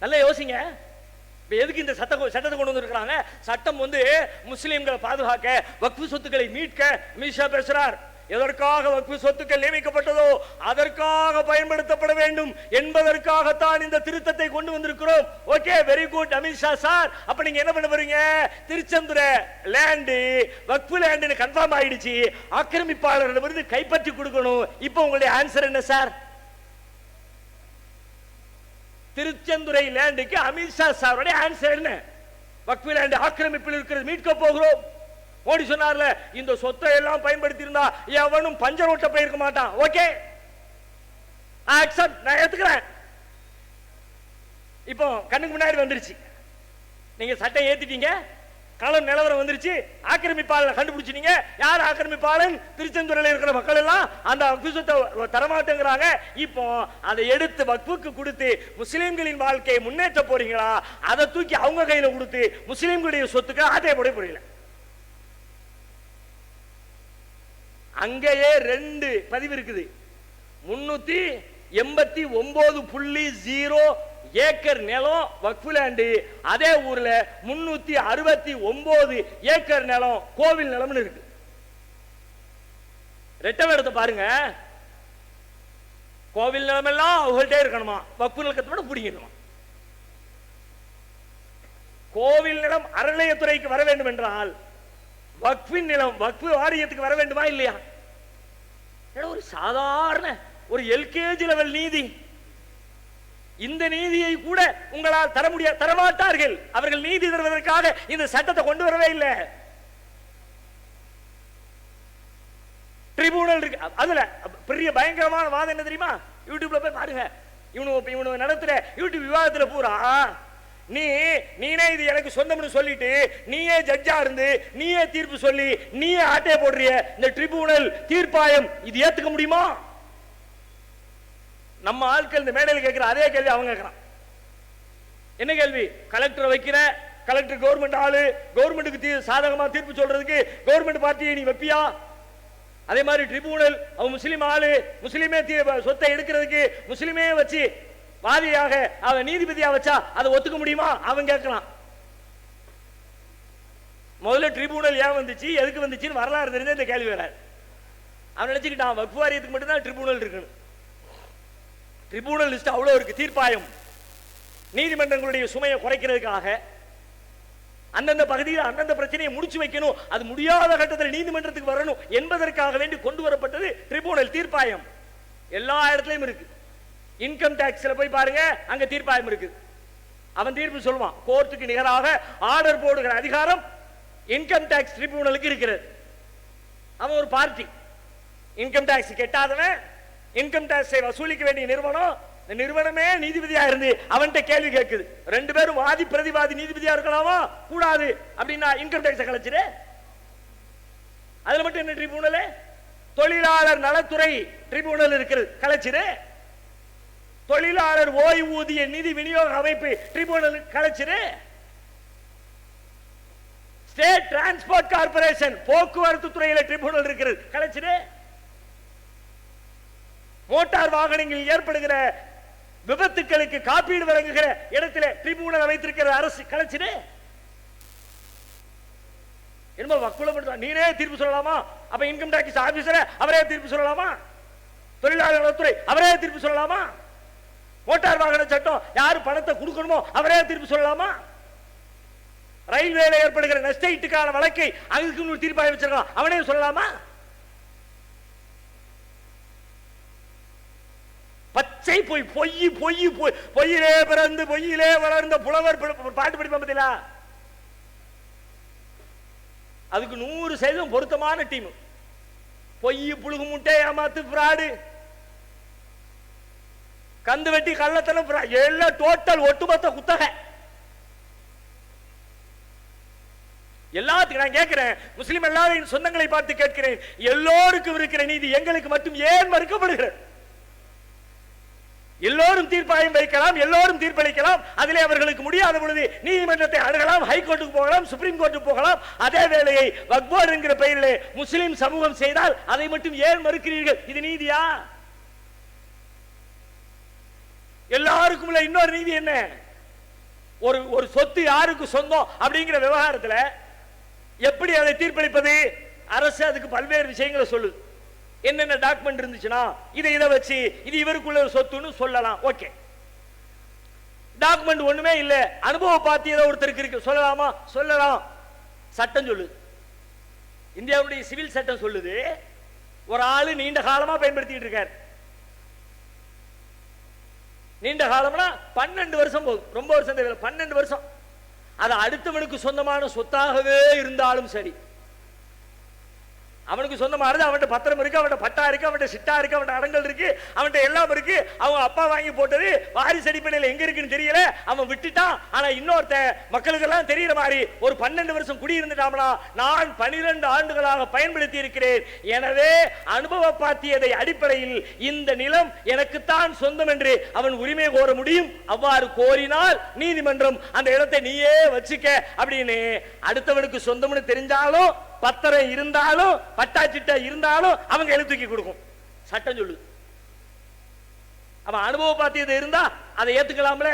நல்லா யோசிங்க. எதுக்கு இந்த சட்டத்தை கொண்டு வந்திருக்கிறாங்க? சட்டம் வந்து முஸ்லிம்களை பாதுகாக்க, வக்ஃபு சொத்துக்களை மீட்க. அமித்ஷா பேசுறார், எதற்காக வக்ஃபு சொத்துக்கள் நியமிக்கப்பட்டதோ அதற்காக பயன்படுத்தப்பட வேண்டும் என்பதற்காகத்தான் இந்த திருத்தத்தை கொண்டு வந்திருக்கிறோம். Okay, very good Amit Shah sir. அப்ப நீங்க என்ன பண்ண போறீங்க? திருச்செந்தூர் லேண்ட் வக்ஃபு லேண்ட் கன்ஃபார்ம் ஆயிடுச்சு, ஆக்கிரமிப்பாளர்களிடமிருந்து கைப்பற்றி கொடுக்கணும். இப்போ உங்களுடைய ஆன்சர் என்ன சார்? திருச்செந்துரை லேண்டுக்கு அமித்ஷா சாருடைய ஆன்சர் என்ன? வக்ஃபு லேண்ட் ஆக்கிரமிப்பில் இருக்கிறது, மீட்க போகிறோம். மோடி சொன்னார்ல, இந்த சொத்தை எல்லாம் பயன்படுத்தி இருந்தா எவனும் பஞ்சர் ஓட்ட போயிருக்க மாட்டான். ஓகே, அக்செப்ட், நான் ஏத்துக்கிறேன். இப்போ கண்ணுக்கு முன்னாடி வந்துருச்சு, நீங்க சட்டம் ஏத்திட்டீங்க, களம் நிலவரம் வந்துருச்சு, ஆக்கிரமிப்பாளரை கண்டுபிடிச்சிட்டீங்க. யார் ஆக்கிரமிப்பாளன்? திருச்செந்தூரில் இருக்கிற மக்கள் எல்லாம் அந்த வக்ஃபு சொத்தை தரமாட்டேங்கிறாங்க. இப்போ அதை எடுத்து வக்ஃபுக்கு கொடுத்து முஸ்லிம்களின் வாழ்க்கையை முன்னேற்ற போறீங்களா? அதை தூக்கி அவங்க கையில கொடுத்து முஸ்லிம்களுடைய சொத்துக்கு ஆட்டையை போட போறீங்களா? அங்கேயே 2 பதிவு இருக்குது. 389.0 ஏக்கர் நிலம் வக்ஃபு லேண்ட், அதே ஊர்ல 369 ஏக்கர் நிலம் கோவில் நிலம்னு இருக்கு. ரெட்டவேடத்தை பாருங்க. கோவில் நிலம் எல்லாம் அவங்கள்ட்டே இருக்கணுமா, வக்ஃபு நிலத்தை பிடிக்கணுமா? கோவில் நிலம் அறநிலையத்துறைக்கு வர வேண்டும் என்றால் வக்ஃபின் நிலம் வக்ஃபு வாரியத்துக்கு வர வேண்டுமா இல்லையா? ஒரு சாதாரண ஒரு எல்கேஜி லெவல் நீதி. இந்த நீதியை கூட உங்களால் தர முடியாது, தரமாட்டார்கள். அவர்கள் நீதி தருவதற்காக இந்த சட்டத்தை கொண்டு வரவே இல்லை. ட்ரிபியூனல் இருக்கு. அதுல பெரிய பயங்கரமான வாதம் என்ன தெரியுமா? யூடியூப்ல போய் பாருங்க. இவனு நடத்துற யூடியூப் விவாதத்துல பூரா நீனே இது எனக்கு சொந்தம்னு சொல்லிட்டு நீயே ஜட்ஜா இருந்து நீயே தீர்ப்பு சொல்லி நீயே ஆட்டையை போடுறிய. இந்த ட்ரிபியூனல் தீர்ப்பாயம் இது ஏத்துக்க முடியுமா? நம்ம ஆட்கள் இந்த மேடையில் கேட்கிற அதே கேள்வி அவங்க கேட்கிறான். என்ன கேள்வி? கலெக்டர் வைக்கிற, கலெக்டர் கவர்மெண்ட் ஆளு, கவர்மெண்ட்டுக்கு சாதகமா தீர்ப்பு சொல்றதுக்கு கவர்மெண்ட் பார்ட்டியை நீ வைப்பியா? அதே மாதிரி ட்ரிபியூனல் அவன் முஸ்லீம் ஆளு, முஸ்லீமே சொத்தை எடுக்கிறதுக்கு முஸ்லீமே வச்சு வாதியாக அவன் நீதிபதியா வச்சா அதை ஒத்துக்க முடியுமா? அவன் கேட்கலாம். முதல்ல ட்ரிபியூனல் ஏன் வந்துச்சு, எதுக்கு வந்துச்சுன்னு வரலாறு தெரிஞ்ச இந்த கேள்வி வராது. அவன் நினைச்சுக்கிட்டான் வக்ஃபு வாரியத்துக்கு மட்டும்தான் ட்ரிபியூனல் இருக்குன்னு. ட்ரிபியூனல் லிஸ்ட் அவ்வளோ இருக்கு. தீர்ப்பாயம் நீதிமன்றங்களுடைய சுமையை குறைக்கிறதுக்காக அந்தந்த பகுதியில் அந்தந்த பிரச்சனையை முடிச்சு வைக்கணும், அது முடியாத கட்டத்தில் நீதிமன்றத்துக்கு வரணும் என்பதற்காக வேண்டி கொண்டு வரப்பட்டது ட்ரிபியூனல் தீர்ப்பாயம். எல்லா இடத்துலயும் இருக்கு. இன்கம் டாக்ஸ்ல போய் பாருங்க, அங்க தீர்ப்பாயம் இருக்கு. அவன் தீர்ப்பு சொல்லுவான். கோர்ட்டுக்கு நிகராக ஆர்டர் போடுகிற அதிகாரம் இன்கம் டாக்ஸ் ட்ரிபியூனலுக்கு இருக்கிறது. அவன் ஒரு பார்ட்டி. இன்கம் டாக்ஸ் கெட்டாதவன், இன்கம் டாக்ஸை வசூலிக்க வேண்டிய நிறுவனம், நிறுவனமே நீதிபதியா இருந்து அவன்கிட்ட கேள்வி கேட்குது. ரெண்டு பேரும் வாதி பிரதிவாதி நீதிபதியா இருக்கலாமா? கூடாது அப்படின்னா இன்கம் டாக்ஸ் கலைச்சிரு. அதுல மட்டும் என்ன ட்ரிபியூனல்? தொழிலாளர் நலத்துறை ட்ரிபியூனல் இருக்கிறது, கலைச்சிரு. தொழிலாளர் ஓய்வூதிய நிதி விநியோக அமைப்பு ட்ரிபியூனல் கலைச்சிரு. ஸ்டேட் டிரான்ஸ்போர்ட் கார்பரேஷன் போக்குவரத்து துறையில ட்ரிபியூனல் இருக்கிறது, கலைச்சிரு. மோட்டார் வாகனங்களில் ஏற்படுகிற விபத்துக்களுக்கு காப்பீடு வழங்குகிற இடத்துல ட்ரிபியூனல் வைத்திருக்கிற அரசு, கலைச்சிரு. என்ன வக்குலப்படுத்த நீனே தீர்ப்பு சொல்லலாமா? அப்ப இன்கம் டாக்ஸ் ஆபீசர் அவரே தீர்ப்பு சொல்லலாமா? தொழிலாளர் நலத்துறை அவரே தீர்ப்பு சொல்லலாமா? மோட்டார் வாகன சட்டம் யாரு பணத்தை கொடுக்கணுமோ அவரே தீர்ப்பு சொல்லலாமா? ரயில்வேல ஏற்படுகிற நஷ்டஈட்டுக்கான வழக்கை அதுக்கு ஒரு தீர்ப்பாயம் வச்சிருக்கான், அவனே சொல்லலாமா? பச்சை பொய், பொய் பொய் பொய்யிலே பிறந்து பொய்யிலே வளர்ந்த புலவர் பாட்டு படிப்பா பத்தியா? அதுக்கு 100% பொருத்தமான டீம். பொய், புழுகு முட்டை, ஏமாத்து, பிராடு, கந்து வெட்டி, கள்ளத்தனம், எல்லாம் டோட்டல் ஒட்டுமொத்த குத்தகை. எல்லாத்துக்கும் நான் கேட்கிறேன், முஸ்லிம் எல்லாரும் சொந்தங்களை பார்த்து கேட்கிறேன், எல்லோருக்கும் இருக்கிற நீதி எங்களுக்கு மட்டும் ஏன் மறுக்கப்படுகிறது? எல்லோரும் தீர்ப்பாயம் வைக்கலாம், எல்லோரும் தீர்ப்பளிக்கலாம். அதிலே அவர்களுக்கு முடியாத பொழுது நீதிமன்றத்தை அணுகலாம், ஹைகோர்ட்டுக்கு போகலாம், சுப்ரீம் கோர்ட்டுக்கு போகலாம். அதே வேளையை வக்ஃப் போர்டு என்கிற பெயரிலே முஸ்லிம் சமூகம் செய்தால் அதை மட்டும் ஏன் மறுக்கிறீர்கள்? இது நீதியா? எல்லாருக்கும் உள்ள இன்னொரு நீதி என்ன? ஒரு சொத்து யாருக்கு சொந்தம் அப்படிங்கிற விவகாரத்தில் எப்படி அதை தீர்ப்பளிப்பது? அரசு அதுக்கு பல்வேறு விஷயங்களை சொல்லுது. என்னென்ன டாக்குமெண்ட் இருந்துச்சுன்னா இதை வச்சு இது இவருக்குள்ள சொத்துன்னு சொல்லலாம். ஓகே, டாக்குமெண்ட் ஒண்ணுமே இல்ல, அனுபவம் பார்த்து ஏதோ ஒருத்தருக்கு இருக்கு, சொல்லலாமா? சொல்லலாம். சட்டம் சொல்லுது, இந்தியாவுடைய சிவில் சட்டம் சொல்லுது, ஒரு ஆளு நீண்ட காலமா பயன்படுத்திட்டு இருக்காரு. நீண்ட காலம்னா 12 வருஷம் போதும், ரொம்ப வருஷம் தேவையில்லை, 12 வருஷம். அது அடுத்தவனுக்கு சொந்தமான சொத்தாகவே இருந்தாலும் சரி, அவனுக்கு சொந்தமானது, அவன்கிட்ட பத்திரம் இருக்கு, அவன்கிட்ட பட்டா இருக்கு, அவன்கிட்ட சிட்டா இருக்கு, அவன்கிட்ட அடங்கல் இருக்கு, அவன்கிட்ட எல்லாம் இருக்கு. அவன் அப்பா வாங்கி போட்டது வாரிசு அடிப்படையில் எங்க இருக்குன்னு தெரியல, அவன் விட்டுட்டான். ஆனா இன்னொருத்த மக்களுக்கு எல்லாம் தெரியற மாதிரி ஒரு 12 வருஷம் குடியிருந்துட்டாம்னா நான் 12 ஆண்டுகளாக பயன்படுத்தி இருக்கிறேன், எனவே அனுபவ பாத்தியதை அடிப்படையில் இந்த நிலம் எனக்குத்தான் சொந்தம் என்று அவன் உரிமை கோர முடியும். அவ்வாறு கோரினால் நீதிமன்றம் அந்த இடத்தை நீயே வச்சுக்க அப்படின்னு, அடுத்தவனுக்கு சொந்தம்னு தெரிஞ்சாலும் பத்திரம் இருந்தாலும் பட்டாச்சிட்ட இருந்தாலும் அவங்க எழுத்துக்கி கொடுக்கும். சட்டம் சொல்லுது. அவன் அனுபவ பாத்தியது இருந்தா அதை ஏத்துக்கலாம்ல.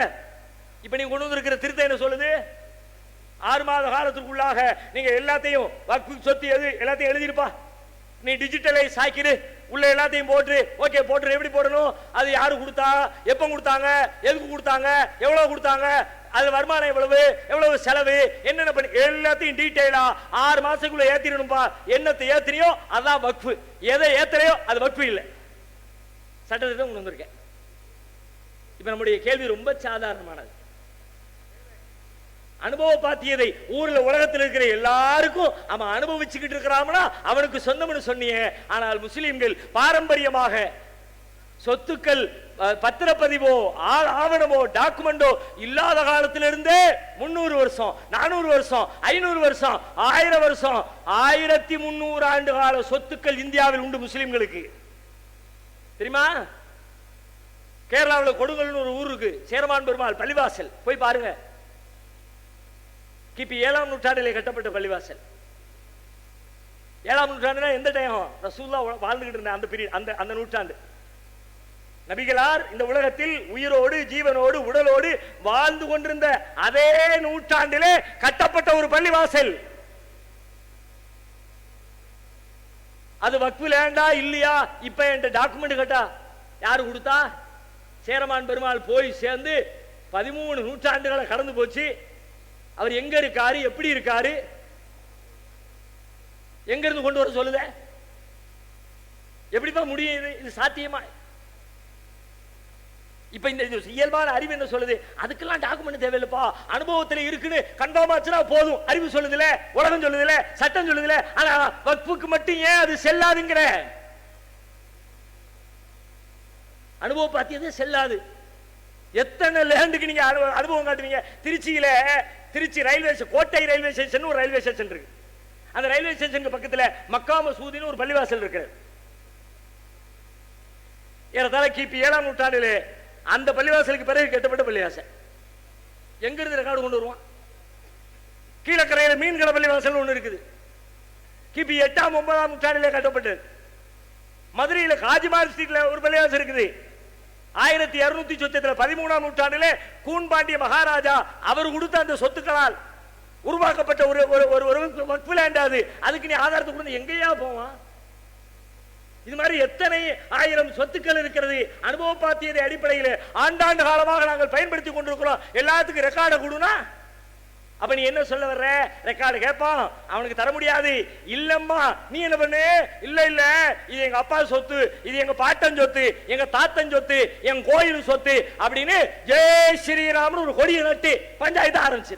இப்ப நீங்க கொண்டு வந்திருக்கிற திருத்தம் என்ன சொல்லுது? 6 மாத காலத்துக்குள்ளாக நீங்க எல்லாத்தையும் வக்ஃப் சொத்து எது எல்லாத்தையும் எழுதிருப்பா, நீ டிஜிட்டலைஸ் ஆக்கிடு, உள்ள எல்லாத்தையும் போட்டு. ஓகே, போட்டு எப்படி போடணும், அது யாரு கொடுத்தா, எப்ப கொடுத்தாங்க, எதுக்கு கொடுத்தாங்க, எவ்வளவு கொடுத்தாங்க, அது வருமானம் எவ்வளவு, எவ்வளவு செலவு, என்னென்ன பண்ணி எல்லாத்தையும் டீடைலா 6 மாசத்துக்குள்ள ஏத்திரணும்பா. என்னத்தை ஏத்திரியோ அதான் வக்ஃப், எதை ஏத்தலையோ அது வக்ஃப் இல்லை. சட்டத்தை கொண்டு வந்திருக்கேன். இப்ப நம்முடைய கேள்வி ரொம்ப சாதாரணமானது. அனுபவ பாத்தியதை ஊர்ல உலகத்தில் இருக்கிற எல்லாருக்கும் அவன் அனுபவிச்சுக்கிட்டு இருக்கிறான்னா அவனுக்கு சொந்தம்னு சொன்னிய. ஆனால் முஸ்லிம்கள் பாரம்பரியமாக சொத்துக்கள் பத்திரப்பதிவோ ஆவணமோ டாக்குமெண்டோ இல்லாத காலத்திலிருந்தே 300 வருஷம் 400 வருஷம் 500 வருஷம் 1000 வருஷம் 1300 ஆண்டு கால சொத்துக்கள் இந்தியாவில் உண்டு முஸ்லிம்களுக்கு. தெரியுமா? கேரளாவில் கொடுங்கல்னு ஒரு ஊர் இருக்கு, சேரமான் பெருமாள் பள்ளிவாசல் போய் பாருங்க. கிபி 7ஆம் நூற்றாண்டிலே கட்டப்பட்ட பள்ளிவாசல். 7ஆம் நூற்றாண்டுனா எந்த டைம்? ரசூலுல்லாஹ் வாழ்ந்துகிட்டு இருந்த அந்த பீரியட், அந்த நூற்றாண்டு. நபிகளார் இந்த உலகத்தில் உயிரோடு ஜீவனோடு உடலோடு வாழ்ந்து கொண்டிருந்த அதே நூற்றாண்டிலே கட்டப்பட்ட ஒரு பள்ளிவாசல். அது வக்ஃப் லேண்டா இல்லையா? இப்ப என்ற டாக்குமெண்ட் கேட்டா யாரு கொடுத்தா? சேரமான் பெருமாள் போய் சேர்ந்து 13 நூற்றாண்டுகளை கடந்து போச்சு. அவர் எங்க இருக்காரு, எப்படி இருக்காரு, எங்க இருந்து கொண்டு வர சொல்லுத? எப்படிப்பா முடியும்? இது சாத்தியமா? இப்ப இந்த இயல்பான அறிவு என்ன சொல்லுது? அதுக்கெல்லாம் டாக்குமெண்ட் தேவையில்லைப்பா, அனுபவத்தில் இருக்குன்னு கன்ஃபார்மாச்சுனா போதும். அறிவு சொல்லுதுல, உலகம் சொல்லுதுல, சட்டம் சொல்லுதுல. ஆனா வக்ஃபுக்கு மட்டும் ஏன் அது செல்லாதுங்கிற? அனுபவ பாத்தியதே செல்லாது. எத்தனை லேண்டுக்கு நீங்க அனுபவம் காட்டுவீங்க? திருச்சி ரயில்வே கோட்டை ரயில்வே ஸ்டேஷன் ஒரு ரயில்வே ஸ்டேஷன் இருக்கு. அந்த ரயில்வே ஸ்டேஷனுக்கு பக்கத்துல மக்கா மசூதின்னு ஒரு பள்ளிவாசல் இருக்கு. ஏறத்தாழ கிபி 7ஆம் நூற்றாண்டிலே அந்த பள்ளிவாசலுக்கு பிறகு கட்டப்பட்ட பள்ளிவாசல். எங்க இருந்து ரெக்கார்டு கொண்டு வருவான்? கீழக்கரையில மீன்கடை பள்ளிவாசல் ஒன்று இருக்குது. கிபி 8ஆம் 9ஆம் நூற்றாண்டிலே கட்டப்பட்டது. மதுரையில் காஜிமார் ஸ்ட்ரீட்ல ஒரு பள்ளிவாசல் இருக்குது. 1200 சொச்சத்தில் 13ஆம் நூற்றாண்டிலே கூன்பாண்டிய மகாராஜா அவர் கொடுத்த அந்த சொத்துக்களால் உருவாக்கப்பட்ட ஒரு வக்ஃப் லேண்ட் அது. அதுக்கு நீ ஆதாரத்தை கொடுத்து எங்கேயா போவான்? இது மாதிரி எத்தனை ஆயிரம் சொத்துக்கள் இருக்கிறது. அனுபவ பாத்தியதை அடிப்படையில் ஆண்டாண்டு காலமாக நாங்கள் பயன்படுத்தி கொண்டிருக்கிறோம். எல்லாத்துக்கும் ரெக்கார்டை கொடுனா அப்ப நீ என்ன சொல்ல வர்ற? ரெக்கார்டு கேட்பான், அவனுக்கு தர முடியாது. இல்லம்மா நீ என்ன பண்ணு? இல்ல இது எங்க அப்பா சொத்து, இது எங்க பாட்டன் சொத்து, எங்க தாத்தன் சொத்து, எங்க கோயில் சொத்து அப்படின்னு ஜெய் ஸ்ரீராம்னு ஒரு கொடியை நட்டு பஞ்சாயத்து ஆரம்பிச்சு.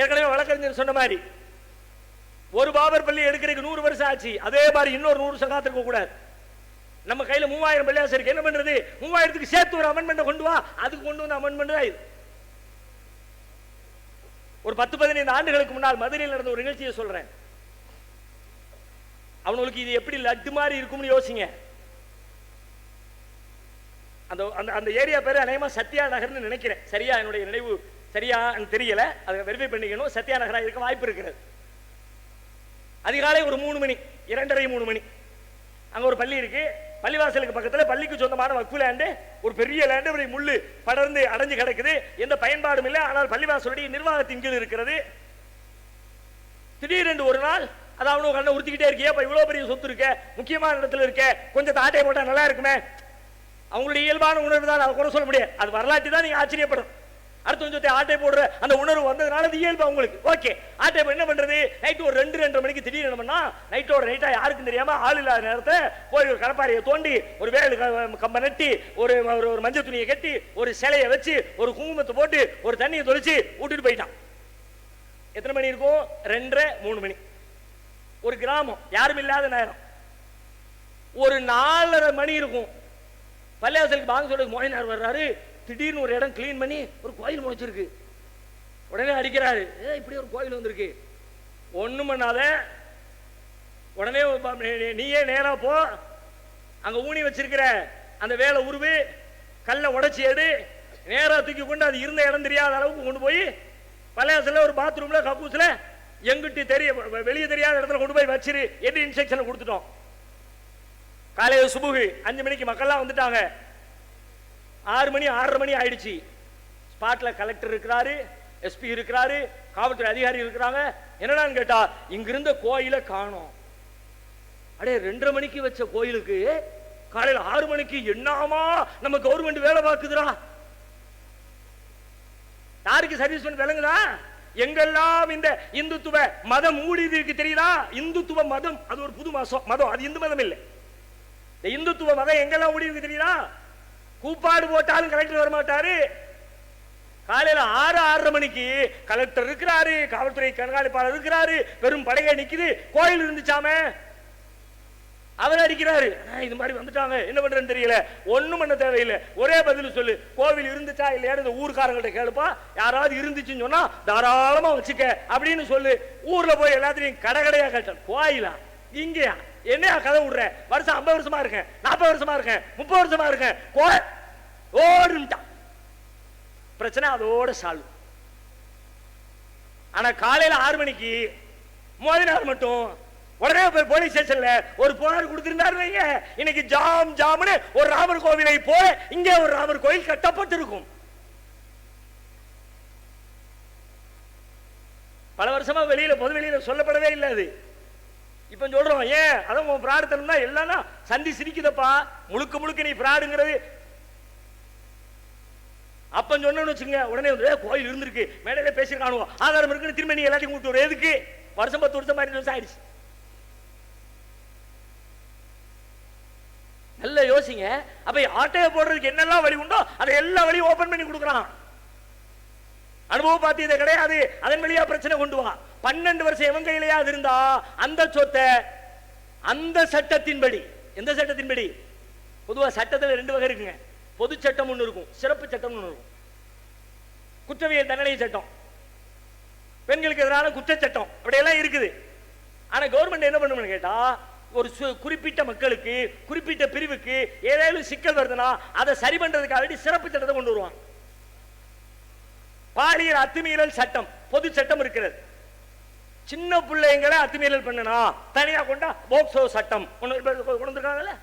ஏற்கனவே வழக்கறிஞர் சொன்ன மாதிரி ஒரு பாபர் பள்ளி எடுக்கிறதுக்கு 100 வருஷம் ஆச்சு. அதே மாதிரி இன்னொரு 100 வருஷம் காத்திருக்க கூடாது. நம்ம கையில 3000 பள்ளிவாசல் இருக்கு. என்ன பண்றது? 3000க்கு சேர்த்து ஒரு அமெண்ட்மெண்ட் கொண்டு வா. அதுக்கு கொண்டு வந்த அமெண்ட்மெண்ட் தான் இது. ஒரு 10-15 ஆண்டுகளுக்கு முன்னால் மதுரையில் நடந்த ஒரு நிகழ்ச்சியை சொல்றேன். அவனுக்கு இது எப்படி லட்டு மாதிரி இருக்கும்னு யோசிங்க. அந்த ஏரியா பேரு அநேகமா சத்யா நகர்னு நினைக்கிறேன். சரியா என்னுடைய நினைவு சரியா தெரியல, அதை வெரிஃபை பண்ணிக்கணும். சத்யா நகரா இருக்க வாய்ப்பு இருக்கிறது. அதிகாலை ஒரு 3 மணி, 2:30-3 மணி. அங்க ஒரு பள்ளி இருக்கு. பள்ளிவாசலுக்கு பக்கத்துல பள்ளிக்கு சொந்தமான வக்ஃப் லேண்டு, ஒரு பெரிய லேண்டு, முள்ளு படர்ந்து அடைஞ்சு கிடக்குது. எந்த பயன்பாடும் இல்லை. ஆனால் பள்ளிவாசலுடைய நிர்வாகத்தின் கீழ் இருக்கிறது. திடீரென்று ஒரு நாள் அது அவனு கண்ணை உறுத்திக்கிட்டே இருக்கியா, இவ்வளவு பெரிய சொத்து இருக்க, முக்கியமான இடத்துல இருக்க, கொஞ்சம் தாட்டையை போட்டா நல்லா இருக்குமே. அவங்களுடைய இயல்பான உணர்வு தான், அதை கூட சொல்ல முடியாது. அது வரலாற்று தான். நீங்க ஆச்சரியப்படும். அடுத்த கொஞ்சத்தை ஆட்டை போடுற அந்த உணர்வு வந்ததுனால அது இயல்பு அவங்களுக்கு. ஓகே, ஆட்டை என்ன பண்றது? நைட்டு ஒரு 2-2:30 மணிக்கு திடீர்னு என்ன பண்ணா, நைட்டா யாருக்கும் தெரியாம ஆள் இல்லாத நேரத்தை போய் ஒரு கடப்பாறையை தோண்டி ஒரு வேலு கம்ப நட்டி ஒரு மஞ்சள் துணியை கட்டி ஒரு சிலையை வச்சு ஒரு குங்குமத்தை போட்டு ஒரு தண்ணியை தொளிச்சு விட்டுட்டு போயிட்டான். எத்தனை மணி இருக்கும்? 2:30-3 மணி. ஒரு கிராமம், யாரும் இல்லாத நேரம். ஒரு 4:30 மணி இருக்கும். பள்ளிவாசலுக்கு பாங்க சொல்றது மோயினார் வர்றாரு. திடீர்னு ஒரு இடம் கிளீன் பண்ணி ஒரு கோயில் முளைச்சிருக்கு. உடனே அடிக்கிறாரு, இப்படி ஒரு கோயில் வந்திருக்கு. ஒண்ணும் பண்ணாத, உடனே நீயே நேரா போ, அங்க ஊனி வச்சிருக்கிற அந்த வேலை உருவு கல்லை உடைச்சி எடு, நேரா தூக்கி கொண்டு அது இருந்த இடம் தெரியாத அளவுக்கு கொண்டு போய் பள்ளிவாசல்ல ஒரு பாத்ரூம்ல கக்கூஸ்ல எங்கிட்டு வெளியே தெரியாத இடத்துல கொண்டு போய் வச்சிரு என்று இன்ஸ்ட்ரக்ஷன் கொடுத்துட்டோம். காலையில் சுபுகு 5 மணிக்கு மக்கள்லாம் வந்துட்டாங்க. 6 மணி 6:30 மணி ஆயிடுச்சு. ஸ்பாட்ல கலெக்டர் இருக்கிறாரு, எஸ்பி இருக்கிறாரு, காவல்துறை அதிகாரி இருக்கிறாங்க. என்னடான்னு கேட்டா, இங்கிருந்த கோயிலை காணோம். அடே 2:30 மணிக்கு வச்ச கோயிலுக்கு காலையில் 6 மணிக்கு என்னமா நம்ம கவர்மெண்ட் வேலை பார்க்குதுரா? யாருக்கு சர்வீஸ் பண்ணி விளங்குதா? எங்கெல்லாம் இந்த இந்துத்துவ மதம் ஊழியருக்கு தெரியுதா? இந்துத்துவ மதம் அது ஒரு புது மதம், அது இந்து மதம் இல்லை. இந்த இந்துத்துவ மதம் எங்கெல்லாம் ஊழியருக்கு தெரியுதா? கூப்பாடு போட்டாலும் கலெக்டர் வரமாட்டாரு. காலையில 6-6:30 மணிக்கு கலெக்டர் இருக்கிறாரு, காவல்துறை கண்காணிப்பாளர் இருக்கிறாரு, பெரும் படையை நிக்குது. கோயில் இருந்துச்சாமே, அவர் அடிக்கிறாரு. இது மாதிரி வந்துட்டாங்க, என்ன பண்றேன்னு தெரியல. ஒண்ணும் பண்ண தேவையில்லை, ஒரே பதில் சொல்லு. கோவில் இருந்துச்சா இல்லையா ஊர்காரங்கள்ட்ட கேளுப்பா. யாராவது இருந்துச்சுன்னு சொன்னா தாராளமா வச்சுக்க அப்படின்னு சொல்லு. ஊர்ல போய் எல்லாத்தையும் கடையா கேட்டேன். கோயிலா இங்கயா? என்ன கதை விடுற? வருஷம் 50 வருஷமா இருக்கேன், 40 வருஷமா இருக்கேன், 30 வருஷமா இருக்கேன். ஓடுட்டா பிரச்சனை அதோட சால்வ். ஆனா காலையில 6 மணிக்கு மோதினார் மட்டும் உடனே போய் போலீஸ் ஸ்டேஷன்ல ஒரு புகார் கொடுத்திருந்தாரு. இன்னைக்கு ஜாம்னு ஒரு ராமர் கோவிலை போல இங்கே ஒரு ராமர் கோயில் கட்டப்பட்டிருக்கும். பல வருஷமா பொது வெளியில சொல்லப்படவே இல்லை. அது இப்ப சொல்றோம். ஏன்? அதான் பிராடுத்தனம்னா எல்லாம் சந்தி சிரிக்குதப்பா. முழுக்க நீ பிராடுங்கிறது அப்ப சொன்னு வச்சுங்க. உடனே வந்து கோயில் இருந்திருக்கு, மேடையில பேசிருக்கானோ, ஆதாரம் இருக்குன்னு திரும்ப நீ எல்லாத்தையும் கூப்பிட்டு வர எதுக்கு? வருஷம் 10 வருஷம் 15 வருஷம் ஆயிடுச்சு. நல்ல யோசிங்க. அப்ப ஆட்டையை போடுறதுக்கு என்னெல்லாம் வழி உண்டோ அதை எல்லா வழியும் ஓபன் பண்ணி கொடுக்குறான். அனுபவம் பாத்தியது கிடையாது, அதன் வழியா பிரச்சனை கொண்டு வா. 12 வருஷம் எவன் கையிலையா இருந்தா அந்த சொத்தை அந்த சட்டத்தின்படி, எந்த சட்டத்தின்படி? பொதுவா சட்டத்தில் 2 வகை இருக்குங்க. பொது சட்டம் ஒன்று இருக்கும், சிறப்பு சட்டம் ஒன்று இருக்கும். குற்றவியல் தண்டனை சட்டம், பெண்களுக்கு எதிரான குற்ற சட்டம், அப்படியெல்லாம் இருக்குது. ஆனா கவர்மெண்ட் என்ன பண்ணும்னு கேட்டா, ஒரு குறிப்பிட்ட மக்களுக்கு குறிப்பிட்ட பிரிவுக்கு ஏதேனும் சிக்கல் வருதுன்னா அதை சரி பண்றதுக்காக வேண்டி சிறப்பு சட்டத்தை கொண்டு வருவாங்க. பாலியல் அத்துமீறல் சட்டம் பொது சட்டம் இருக்கிறது. சின்ன பிள்ளைங்களை அத்துமீறல் பண்ணனா தனியா கொண்டா போக்சோ சட்டம் கொண்டு வந்திருக்காங்கல்ல.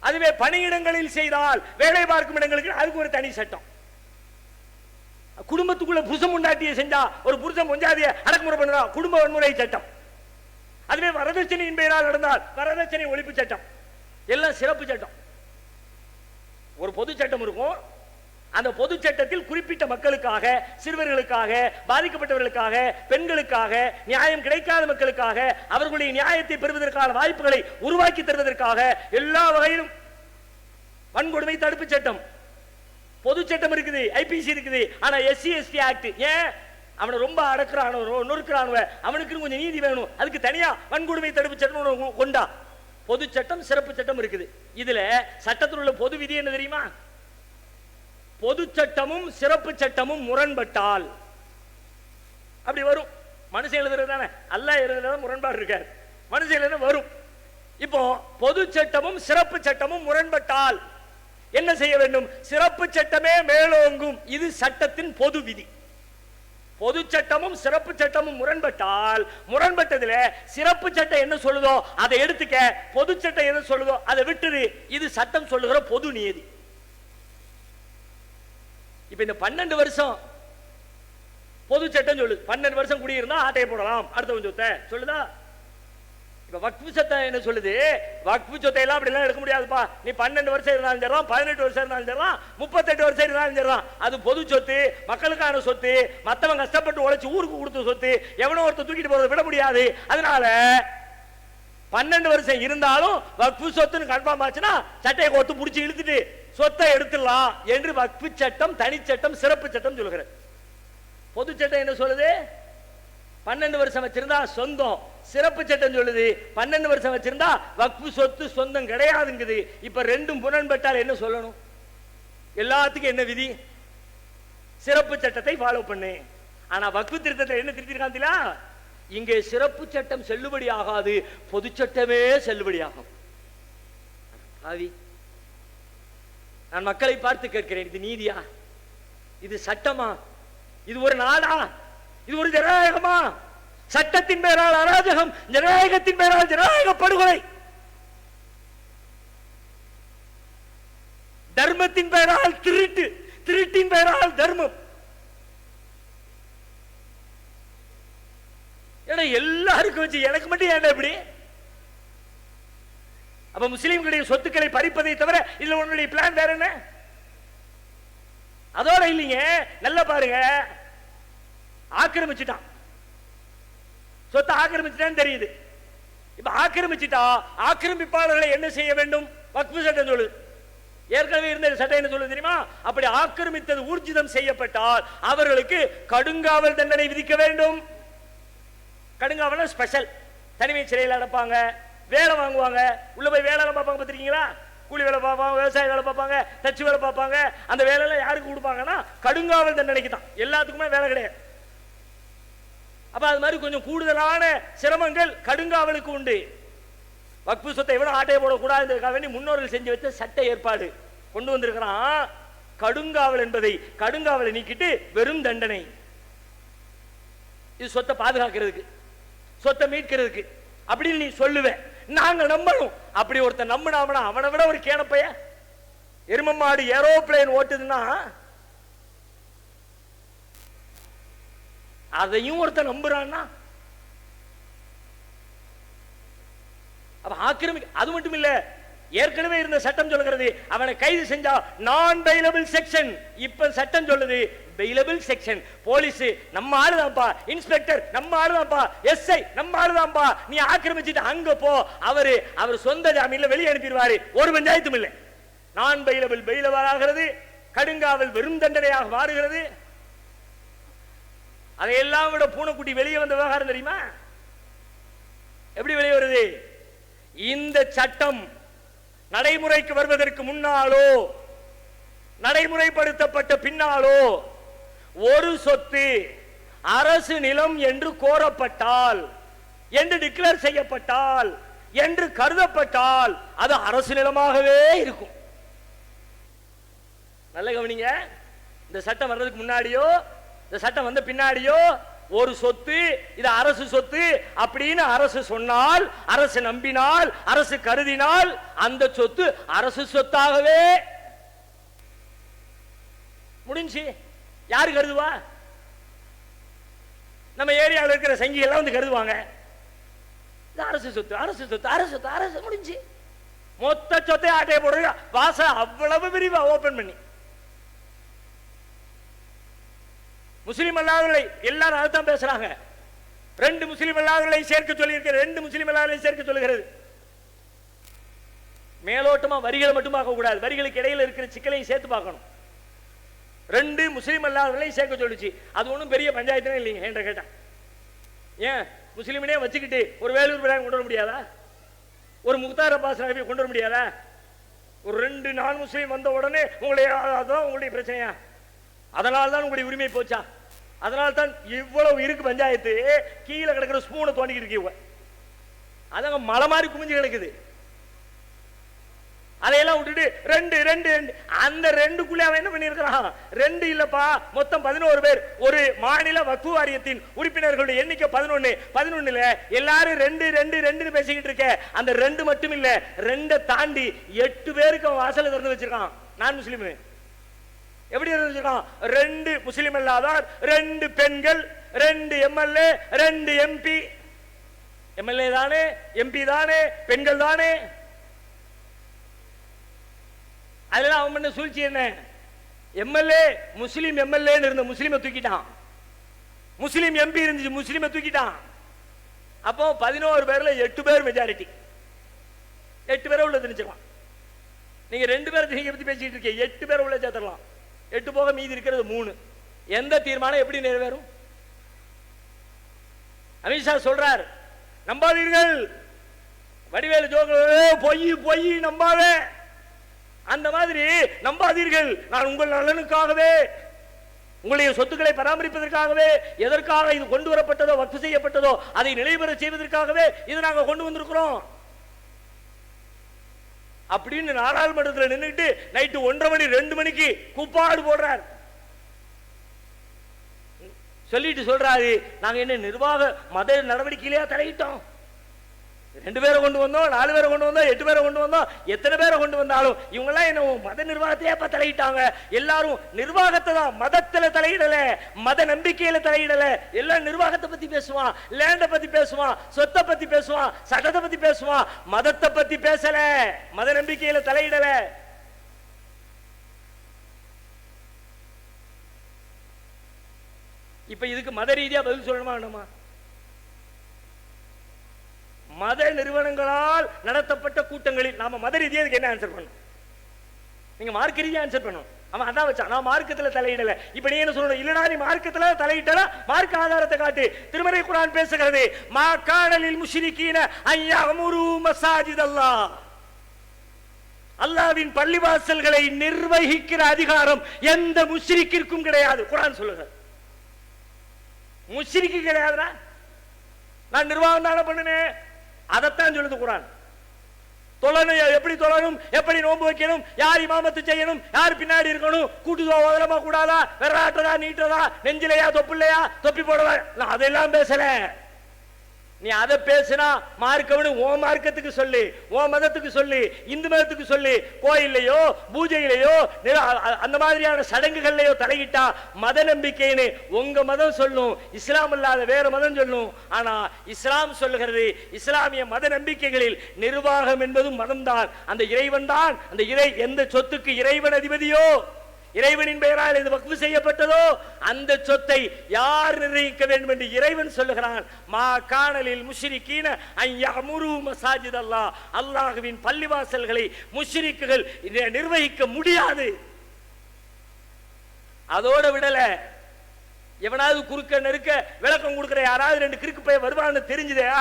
அதுவே பணியிடங்களில் செய்தால், வேலை பார்க்கும் இடங்களுக்கு அதுக்கு ஒரு தனி சட்டம். குடும்பத்துக்குள்ள புருஷன் பொண்டாட்டியை செஞ்சா, ஒரு புருஷன் பொஞ்சாதிய அடக்குமுறை பண்ணா குடும்ப வன்முறை சட்டம். அதுவே வரதட்சணையின் பெயரால் நடந்தால் வரதட்சணை ஒழிப்பு சட்டம். எல்லாம் சிறப்பு சட்டம். ஒரு பொது சட்டம் இருக்கும். அந்த பொது சட்டத்தில் குறிப்பிட்ட மக்களுக்காக, சிறுவர்களுக்காக, பாதிக்கப்பட்டவர்களுக்காக, பெண்களுக்காக, நியாயம் கிடைக்காத மக்களுக்காக, அவர்களுடைய நியாயத்தை பெறுவதற்கான வாய்ப்புகளை உருவாக்கி தருவதற்காக எல்லா வகையிலும் வன்கொடுமை தடுப்பு சட்டம் பொது சட்டம் இருக்குது, ஐபிசி இருக்குது. ஆனா எஸ்சி எஸ்டி ஆக்ட், ஏன் அவனை ரொம்ப அடக்குறானோ நொறுக்கிறானுவ, அவனுக்கு கொஞ்சம் நீதி வேணும், அதுக்கு தனியா வன்கொடுமை தடுப்பு சட்டம் கொண்டா. பொது சட்டம் சிறப்பு சட்டம் இருக்குது. இதுல சட்டத்தில் உள்ள பொது விதி என்ன தெரியுமா? பொது சட்டமும் சிறப்பு சட்டமும் முரண்பட்டால் அப்படி வரும். மனுஷன் எழுதுறது தானே, அல்லாஹ் எழுதுறத முரண்பாடு இருக்காது, மனுஷன் எழுதுறது வரும். இப்போ பொது சட்டமும் சிறப்பு சட்டமும் முரண்பட்டால் என்ன செய்ய வேண்டும்? சிறப்பு சட்டமே மேலோங்கும். இது சட்டத்தின் பொது விதி. பொது சட்டமும் சிறப்பு சட்டமும் முரண்பட்டால், முரண்பட்டதுல சிறப்பு சட்டம் என்ன சொல்லுதோ அதை எடுத்துக்க, பொது சட்டம் என்ன சொல்லுதோ அதை விட்டுரு. இது சட்டம் சொல்லுகிற பொது நியதி. இப்ப இந்த 12 வருஷம் பொது சட்டம் சொல்லுது. 12 வருஷம் குடியிருந்தா ஆட்டையை போடலாம், அடுத்தவன் சொத்தை சொல்லுதா? இப்ப வக்ஃபு சட்டம் என்ன சொல்லுது? வக்ஃபு சொத்தை எல்லாம் அப்படி எல்லாம் எடுக்க முடியாதுப்பா. நீ 12 வருஷம் இருந்தாலும் சரிதான், 18 வருஷம் இருந்தாலும் சரிதான், 38 வருஷம் இருந்தாலும் சரிதான், அது பொது சொத்து, மக்களுக்கான சொத்து, மத்தவங்க கஷ்டப்பட்டு உழைச்சு ஊருக்கு கொடுத்த சொத்து, எவனோ ஒருத்தர் தூக்கிட்டு போறதை விட முடியாது. அதனால 12 வருஷம் இருந்தாலும் வக்ஃபு சொத்துன்னு கன்ஃபார்ம் ஆச்சுன்னா சட்டையை கோத்து புடிச்சு இழுத்துட்டு சொத்தை எடுத்துடலாம் என்று வக்ஃபு சட்டம், தனிச்சட்டம், சிறப்பு சட்டம் சொல்கிறது. பொது சட்டம் என்ன சொல்லுது? 12 வருஷம் வச்சிருந்தா சொந்தம். சிறப்பு சட்டம் சொல்லுது 12 வருஷம் வச்சிருந்தா வக்ஃபு சொத்து சொந்தம் கிடையாதுங்குது. இப்ப ரெண்டும் முரண்பட்டால் என்ன சொல்லணும்? எல்லாத்துக்கும் என்ன விதி? சிறப்பு சட்டத்தை ஃபாலோ பண்ணு. ஆனா வக்ஃபு திருத்தத்தை என்ன திருத்திருக்காங்களா? இங்கே சிறப்பு சட்டம் செல்லுபடி ஆகாது, பொது சட்டமே செல்லுபடி ஆகும். நான் மக்களை பார்த்து கேட்கிறேன், இது நீதியா? இது சட்டமா? இது ஒரு நாடா? இது ஒரு ஜனநாயகமா? சட்டத்தின் பேரால் அராஜகம், ஜனநாயகத்தின் பேரால் ஜனநாயக படுகொலை, தர்மத்தின் பேரால் திருட்டு, திருட்டின் பேரால் தர்மம். எல்லாருக்கும் வச்சு எனக்கு மட்டும் ஏன் இப்படி? அப்ப முஸ்லிம்களுடைய சொத்துக்களை பறிப்பதை தவிர இதுல உன்னுடைய பிளான் வேற என்ன? அதோட இல்லைங்க, நல்லா பாருங்க, ஆக்கிரமிச்சுட்டான், சொத்தை ஆக்கிரமிச்சுட்டான்னு தெரியுது. இப்ப ஆக்கிரமிச்சுட்டா ஆக்கிரமிப்பாளர்களை என்ன செய்ய வேண்டும்? வக்ஃபு சட்டம் சொல்லுது. ஏற்கனவே இருந்த சட்டம் என்ன சொல்லுது தெரியுமா? அப்படி ஆக்கிரமித்தது ஊர்ஜிதம் செய்யப்பட்டால் அவர்களுக்கு கடுங்காவல் தண்டனை விதிக்க வேண்டும். கடுங்காவல் ஸ்பெஷல், தனிமை சிறையில் அடைப்பாங்க, வேலை வாங்குவாங்க, உள்ள போய் வேலை பார்ப்பாங்க. பார்த்துருக்கீங்களா? கூலி வேலை பார்ப்பாங்க, விவசாய வேலை பார்ப்பாங்க, தச்சு வேலை பார்ப்பாங்க. அந்த வேலையெல்லாம் யாருக்கு கொடுப்பாங்கன்னா கடுங்காவல் தண்டனைக்கு தான். எல்லாத்துக்குமே வேலை கிடையாது. அப்ப அது மாதிரி கொஞ்சம் கூடுதலான சிரமங்கள் கடுங்காவலுக்கு உண்டு. வக்ஃபு சொத்தை எவ்வளவு ஆட்டையை போடக்கூடாதுக்காக வேண்டி முன்னோர்கள் செஞ்சு வச்ச சட்ட ஏற்பாடு கொண்டு வந்திருக்கிறான். கடுங்காவல் என்பதை, கடுங்காவலை நீக்கிட்டு வெறும் தண்டனை. இது சொத்தை பாதுகாக்கிறதுக்கு, சொத்தை மீட்கிறதுக்கு அப்படின்னு நீ சொல்லுவேன். நாங்க நம்பணும். அப்படி ஒருத்தன் நம்பினாமனா அவனை விட ஒரு கேனப்பைய எரும மாடு ஏரோப்ளேன் ஓட்டுதுன்னா அதையும் ஒருத்தன் நம்புறான்னா அப்ப ஆக்கிரமிக்க. அது மட்டும் இல்ல, ஏற்கனவே இருந்த சட்டம் சொல்கிறது அவனை கைது செஞ்சா நான் பெயிலபிள் செக்ஷன். இப்ப சட்டம் சொல்லுது பெயிலபிள் செக்ஷன். போலீஸ் நம்ம ஆளுதான்ப்பா, இன்ஸ்பெக்டர் நம்ம ஆளுதான்ப்பா, எஸ்ஐ நம்ம ஆளுதான்ப்பா, நீ ஆக்கிரமிச்சிட்டு அங்க போ, அவர் சொந்த ஜாமீன்ல வெளியே அனுப்பிடுவாரு, ஒரு பஞ்சாயத்தும் இல்லை. நான் பெயிலபிள் பெயிலபிள் ஆகிறது, கடுங்காவல் வெறும் தண்டனையாக மாறுகிறது. அதையெல்லாம் விட பூனைக்குட்டி வெளியே வந்த விவகாரம் தெரியுமா? எப்படி வெளியே வருது? இந்த சட்டம் நடைமுறைக்கு வருவதற்கு முன்னாலோ நடைமுறைப்படுத்தப்பட்ட பின்னாலோ ஒரு சொத்து அரசு நிலம் என்று கோரப்பட்டால், என்று டிக்ளேர் செய்யப்பட்டால், என்று கருதப்பட்டால் அது அரசு நிலமாகவே இருக்கும். நல்ல கவனிங்க, இந்த சட்டம் வர்றதுக்கு முன்னாடியோ இந்த சட்டம் வந்த பின்னாடியோ ஒரு சொத்து இது அரசு சொத்து அப்படின்னு அரசு சொன்னால், அரசு நம்பினால், அரசு கருதினால் அந்த சொத்து அரசு சொத்தாகவே முடிஞ்சு. யாரு கருதுவா? நம்ம ஏரியாவில் இருக்கிற சங்கி எல்லாம் வந்து கருதுவாங்க, இது அரசு சொத்து, அரசு சொத்து, அரசு சொத்து, அரசு முடிஞ்சு. மொத்த சொத்தை ஆட்டையை போடுறது வாச அவ்வளவு விரிவா ஓபன் பண்ணி. முஸ்லிம் அல்லாதவர்களை எல்லாரும் அதுதான் பேசுறாங்க. 2 முஸ்லிம் அல்லாதவர்களை சேர்க்க சொல்லி இருக்கிற 2 முஸ்லிம் அல்லாதவர்களை சேர்க்க சொல்லுகிறது. மேலோட்டமா வரிகளை மட்டும் பார்க்க கூடாது, வரிகளுக்கு இடையில இருக்கிற சிக்கலையும் சேர்த்து பார்க்கணும். 2 முஸ்லிம் அல்லாதவர்களை சேர்க்க சொல்லிச்சு. அது ஒன்றும் பெரிய பஞ்சாயத்து இல்லைங்க என்ற கேட்டா. ஏன் முஸ்லிமினே வச்சுக்கிட்டு ஒரு வேலூர் பிராயம் கொண்டு வர முடியாதா? ஒரு முக்தார் அப்பாஸ் நபி கொண்டு வர முடியாதா? ஒரு 2 நான் முஸ்லீம் வந்த உடனே அதான் உங்களுடைய பிரச்சனையா? அதனால தான் உங்களுடைய உரிமை போச்சா? அதனால தான் இவ்வளவு இருக்கு பஞ்சாயத்து. கீழே கிடக்கிற ஸ்பூனை தோண்டிக்கிட்டு இருக்கீங்க, அதங்க மலை மாதிரி குமிஞ்சு கிடக்குது. அதையெல்லாம் விட்டுட்டு 2 அந்த 2க்குள்ளே அவன் என்ன பண்ணியிருக்கிறான்? 2 இல்லப்பா, மொத்தம் 11 பேர். ஒரு மாநில வக்ஃபு வாரியத்தின் உறுப்பினர்களுடைய எண்ணிக்கை 11ல எல்லாரும் 2 பேசிக்கிட்டு இருக்க. அந்த 2 மட்டும் இல்ல, 2 தாண்டி 8 பேருக்கு அவன் வாசல திறந்து வச்சிருக்கான். நான் முஸ்லீம் எப்படி வச்சிருக்கான்? 2 முஸ்லிம் அல்லாதார், 2 பெண்கள், 2 எம்எல்ஏ, 2 எம்பி. எம்எல்ஏ தானே, எம்பி தானே, பெண்கள் தானே. அதெல்லாம் அவன் பண்ண சூழ்ச்சி என்ன? எம்எல்ஏ முஸ்லீம் எம்எல்ஏ இருந்த முஸ்லீமை தூக்கிட்டான், முஸ்லீம் எம்பி இருந்துச்சு முஸ்லீமை தூக்கிட்டான். அப்போ 11 பேர்ல 8 பேர் மெஜாரிட்டி. 8 பேரை உள்ள திணிச்சிடலாம். நீங்க 2 பேரை நீங்க பத்தி பேசிட்டு இருக்கீங்க, 8 பேரை உள்ள சேர்த்துடலாம். 8 போக மீதி இருக்கிறது 3. எந்த தீர்மானம் எப்படி நிறைவேறும்? அமித்ஷா சொல்றார், நம்பாதீர்கள். வடிவேலு ஜோக்கர் பொய் பொய் நம்பாத, அந்த மாதிரி நம்பாதீர்கள். நான் உங்கள் நலனுக்காகவே, உங்களுடைய சொத்துக்களை பராமரிப்பதற்காகவே, எதற்காக இது கொண்டு வரப்பட்டதோ, வக்ஃப் செய்யப்பட்டதோ அதை நிலைபெற செய்வதற்காகவே இது நாங்க கொண்டு வந்திருக்கிறோம் அப்படின்னு நாடாளுமன்றத்தில் நின்றுட்டு நைட்டு 1:30 மணி 2 மணிக்கு கூப்பாடு போடுறார். சொல்லிட்டு சொல்றாரு, நாங்க என்ன நிர்வாக மத நடவடிக்கையிலேயே தலையிட்டோம்? 2 பேரை கொண்டு வந்தோம், 4 பேரை கொண்டு வந்தோம், 8 பேரை கொண்டு வந்தோம், எத்தனை பேரை கொண்டு வந்தாலும் இவங்க எல்லாம் என்ன மத நிர்வாகத்தையே தலையிட்டாங்க. எல்லாரும் நிர்வாகத்தை தான், மதத்துல தலையிடல, மத நம்பிக்கையில தலையிடல. எல்லாம் நிர்வாகத்தை பத்தி பேசுவான், லேண்ட பத்தி பேசுவான், சொத்தை பத்தி பேசுவான், சட்டத்தை பத்தி பேசுவான், மதத்தை பத்தி பேசல, மத நம்பிக்கையில தலையிடல. இப்ப இதுக்கு மத ரீதியா பதில் சொல்லணுமா வேண்டாமா? மத நிறுவனங்களால் நடத்தப்பட்ட கூட்டங்களில் நாம மத ரீதியா என்ன ஆன்சர் பண்ணணும்? நீங்க மார்க்க ரீதியா ஆன்சர் பண்ணணும். அவன் அதான் வச்சான், நான் மார்க்கத்துல தலையிடல. இப்ப நீ என்ன சொல்லணும்? இல்லடா நீ மார்க்கத்துல தலையிட்டா மார்க்க ஆதாரத்தை காட்டு. திருமறை குர்ஆன் பேசுகிறது, மா கானலில் முஷ்ரிகீன அய்யமுரு மசாஜித் அல்லாஹ். அல்லாஹ்வின் பள்ளிவாசல்களை நிர்வகிக்கிற அதிகாரம் எந்த முஷ்ரிக்கிற்கும் கிடையாது. குர்ஆன் சொல்லுங்க, முஷ்ரிக்கு கிடையாதுடா. நான் நிர்வாகம் தானே பண்ணுனேன், அதைத்தான் சொல்லுது குர்ஆன். தொழணும், எப்படி தொழணும், எப்படி நோன்பு வைக்கணும், யார் இமாமத்து செய்யணும், யார் பின்னாடி இருக்கணும், கூட்டுதோ ஓதலமா கூடாதா, வெறாட்டதா நீட்டதா, நெஞ்சிலையா தொப்புலையா, தொப்பி போடவா, நான் அதெல்லாம் பேசல. நீ அதை பேசினா மார்க்கவனு ஓ மார்க்கத்துக்கு சொல்லு, ஓ மதத்துக்கு சொல்லு, இந்து மதத்துக்கு சொல்லு. கோயிலையோ பூஜையிலையோ அந்த மாதிரியான சடங்குகள்லையோ தலையிட்டா மத நம்பிக்கைன்னு உங்க மதம் சொல்லும், இஸ்லாம் இல்லாத வேற மதம் சொல்லும். ஆனா இஸ்லாம் சொல்லுகிறது, இஸ்லாமிய மத நம்பிக்கைகளில் நிர்வாகம் என்பதும் மதம்தான். அந்த இறைவன் தான், அந்த எந்த சொத்துக்கு இறைவன் அதிபதியோ, இறைவனின் பெயரால் இது வக்ஃப் செய்யப்பட்டதோ அந்த சொத்தை யார் நிர்ணயிக்க வேண்டும் என்று இறைவன் சொல்லுகிறான். மா கானலில் முஷ்ரிகீன அன் யஅமுரு மசாஜித் அல்லாஹ், அல்லாஹ்வின் பள்ளிவாசல்களை முஷ்ரிக்குகள் நிர்வகிக்க முடியாது. அதோட விடல, எவனாவது குறுக்க நெருக்க விளக்கம் கொடுக்கிற யாராவது ரெண்டு கிறுக்கு போய் வருவான்னு தெரிஞ்சுதே,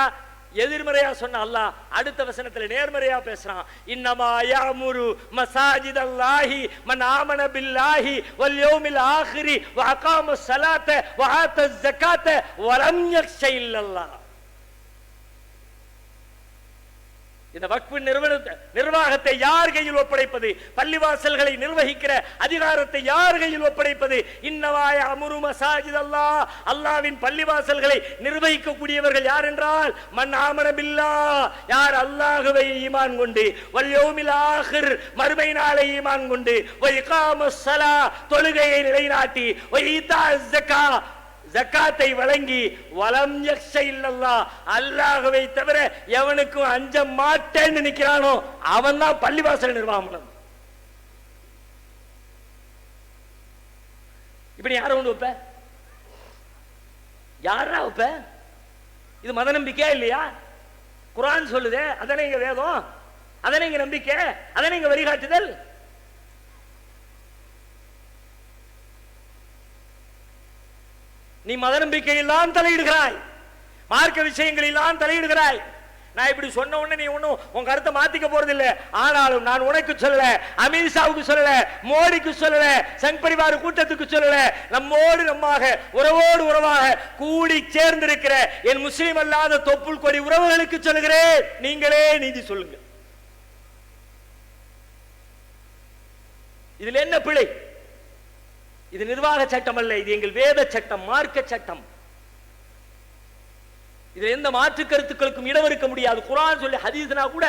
எதிர்மறையா சொன்ன அல்லாஹ் அடுத்த வசனத்துல நேர்மறையா பேசுறான். இன்னமா யஅமுரு மசாஜித் அல்லாஹி மன் ஆமன பில்லாஹி வல் யௌமில் ஆகிரி வ அகாமஸ் ஸலாத்த வ ஆத்தஸ் ஸகாத்த வ லம் யக்ஷ இல்லல்லாஹ். இந்த வக்ஃப் நிர்வாகத்தை யார் கையில் ஒப்படைப்பது? பள்ளிவாசல்களை நிர்வகிக்கிற அதிகாரத்தை யார் கையில் ஒப்படைப்பது? இன்னவாய அமுரு மசாஜித் அல்லாஹ், அல்லாஹ்வின் பள்ளிவாசல்களை நிர்வகிக்கக்கூடியவர்கள் யார் என்றால் மன் ஆமன பில்லாஹ், யார் அல்லாஹ்வை ஈமான் கொண்டு, வல் யௌமில் ஆகிர் மறுமை நாளை ஈமான் கொண்டு, வ இகாமஸ் ஸலாஹ் தொழுகையை நிலைநாட்டி, வ ஈதாஸ் ஸகாத் ஜக்காத்தை வழங்கி, வலம் யக்ஷ இல்லல்லாஹ் அல்லாஹ்வை தவிர எவனுக்கும் அஞ்ச மாட்டேன்னு நினைக்கிறானோ அவன் தான் பள்ளிவாசல் நிர்வாகம். இப்படி யார கொண்டு வைப்ப? யாரா வைப்ப? இது மத நம்பிக்கையா இல்லையா? குர்ஆன் சொல்லுதே, அதானே இங்க வேதம், அதானே இங்க நம்பிக்கை, அதானே இங்க வழிகாட்டுதல். நீ மத நம்பிக்கையெல்லாம் தலையிடுகிறாய், மார்க்க விஷயங்களெல்லாம் தலையிடுகிறாய். நான் இப்படி சொன்ன உடனே நீ ஒன்னும் உன் கருத்தை மாத்திக்க போறதில்ல. ஆனாலும் நான் உனக்கு சொல்லல, அமித்ஷாவுக்கு சொல்லல, மோடிக்கு சொல்லல, சங் பரிவார கூட்டத்துக்கு சொல்லல, நம்மோடு நம்மாக உறவோடு உறவாக கூடி சேர்ந்திருக்கிற என் முஸ்லிம் அல்லாத தொப்புள் கொடி உறவுகளுக்கு சொல்லுகிறேன், நீங்களே நீதி சொல்லுங்க. இதுல என்ன பிழை? இது நிர்வாக சட்டம் அல்ல, இது எங்கள் வேத சட்டம், மார்க்க சட்டம். இதுல எந்த மாற்று கருத்துக்களுக்கும் இடம் இருக்க முடியாது. குர்ஆன் சொல்லி ஹதீஸ்னா கூட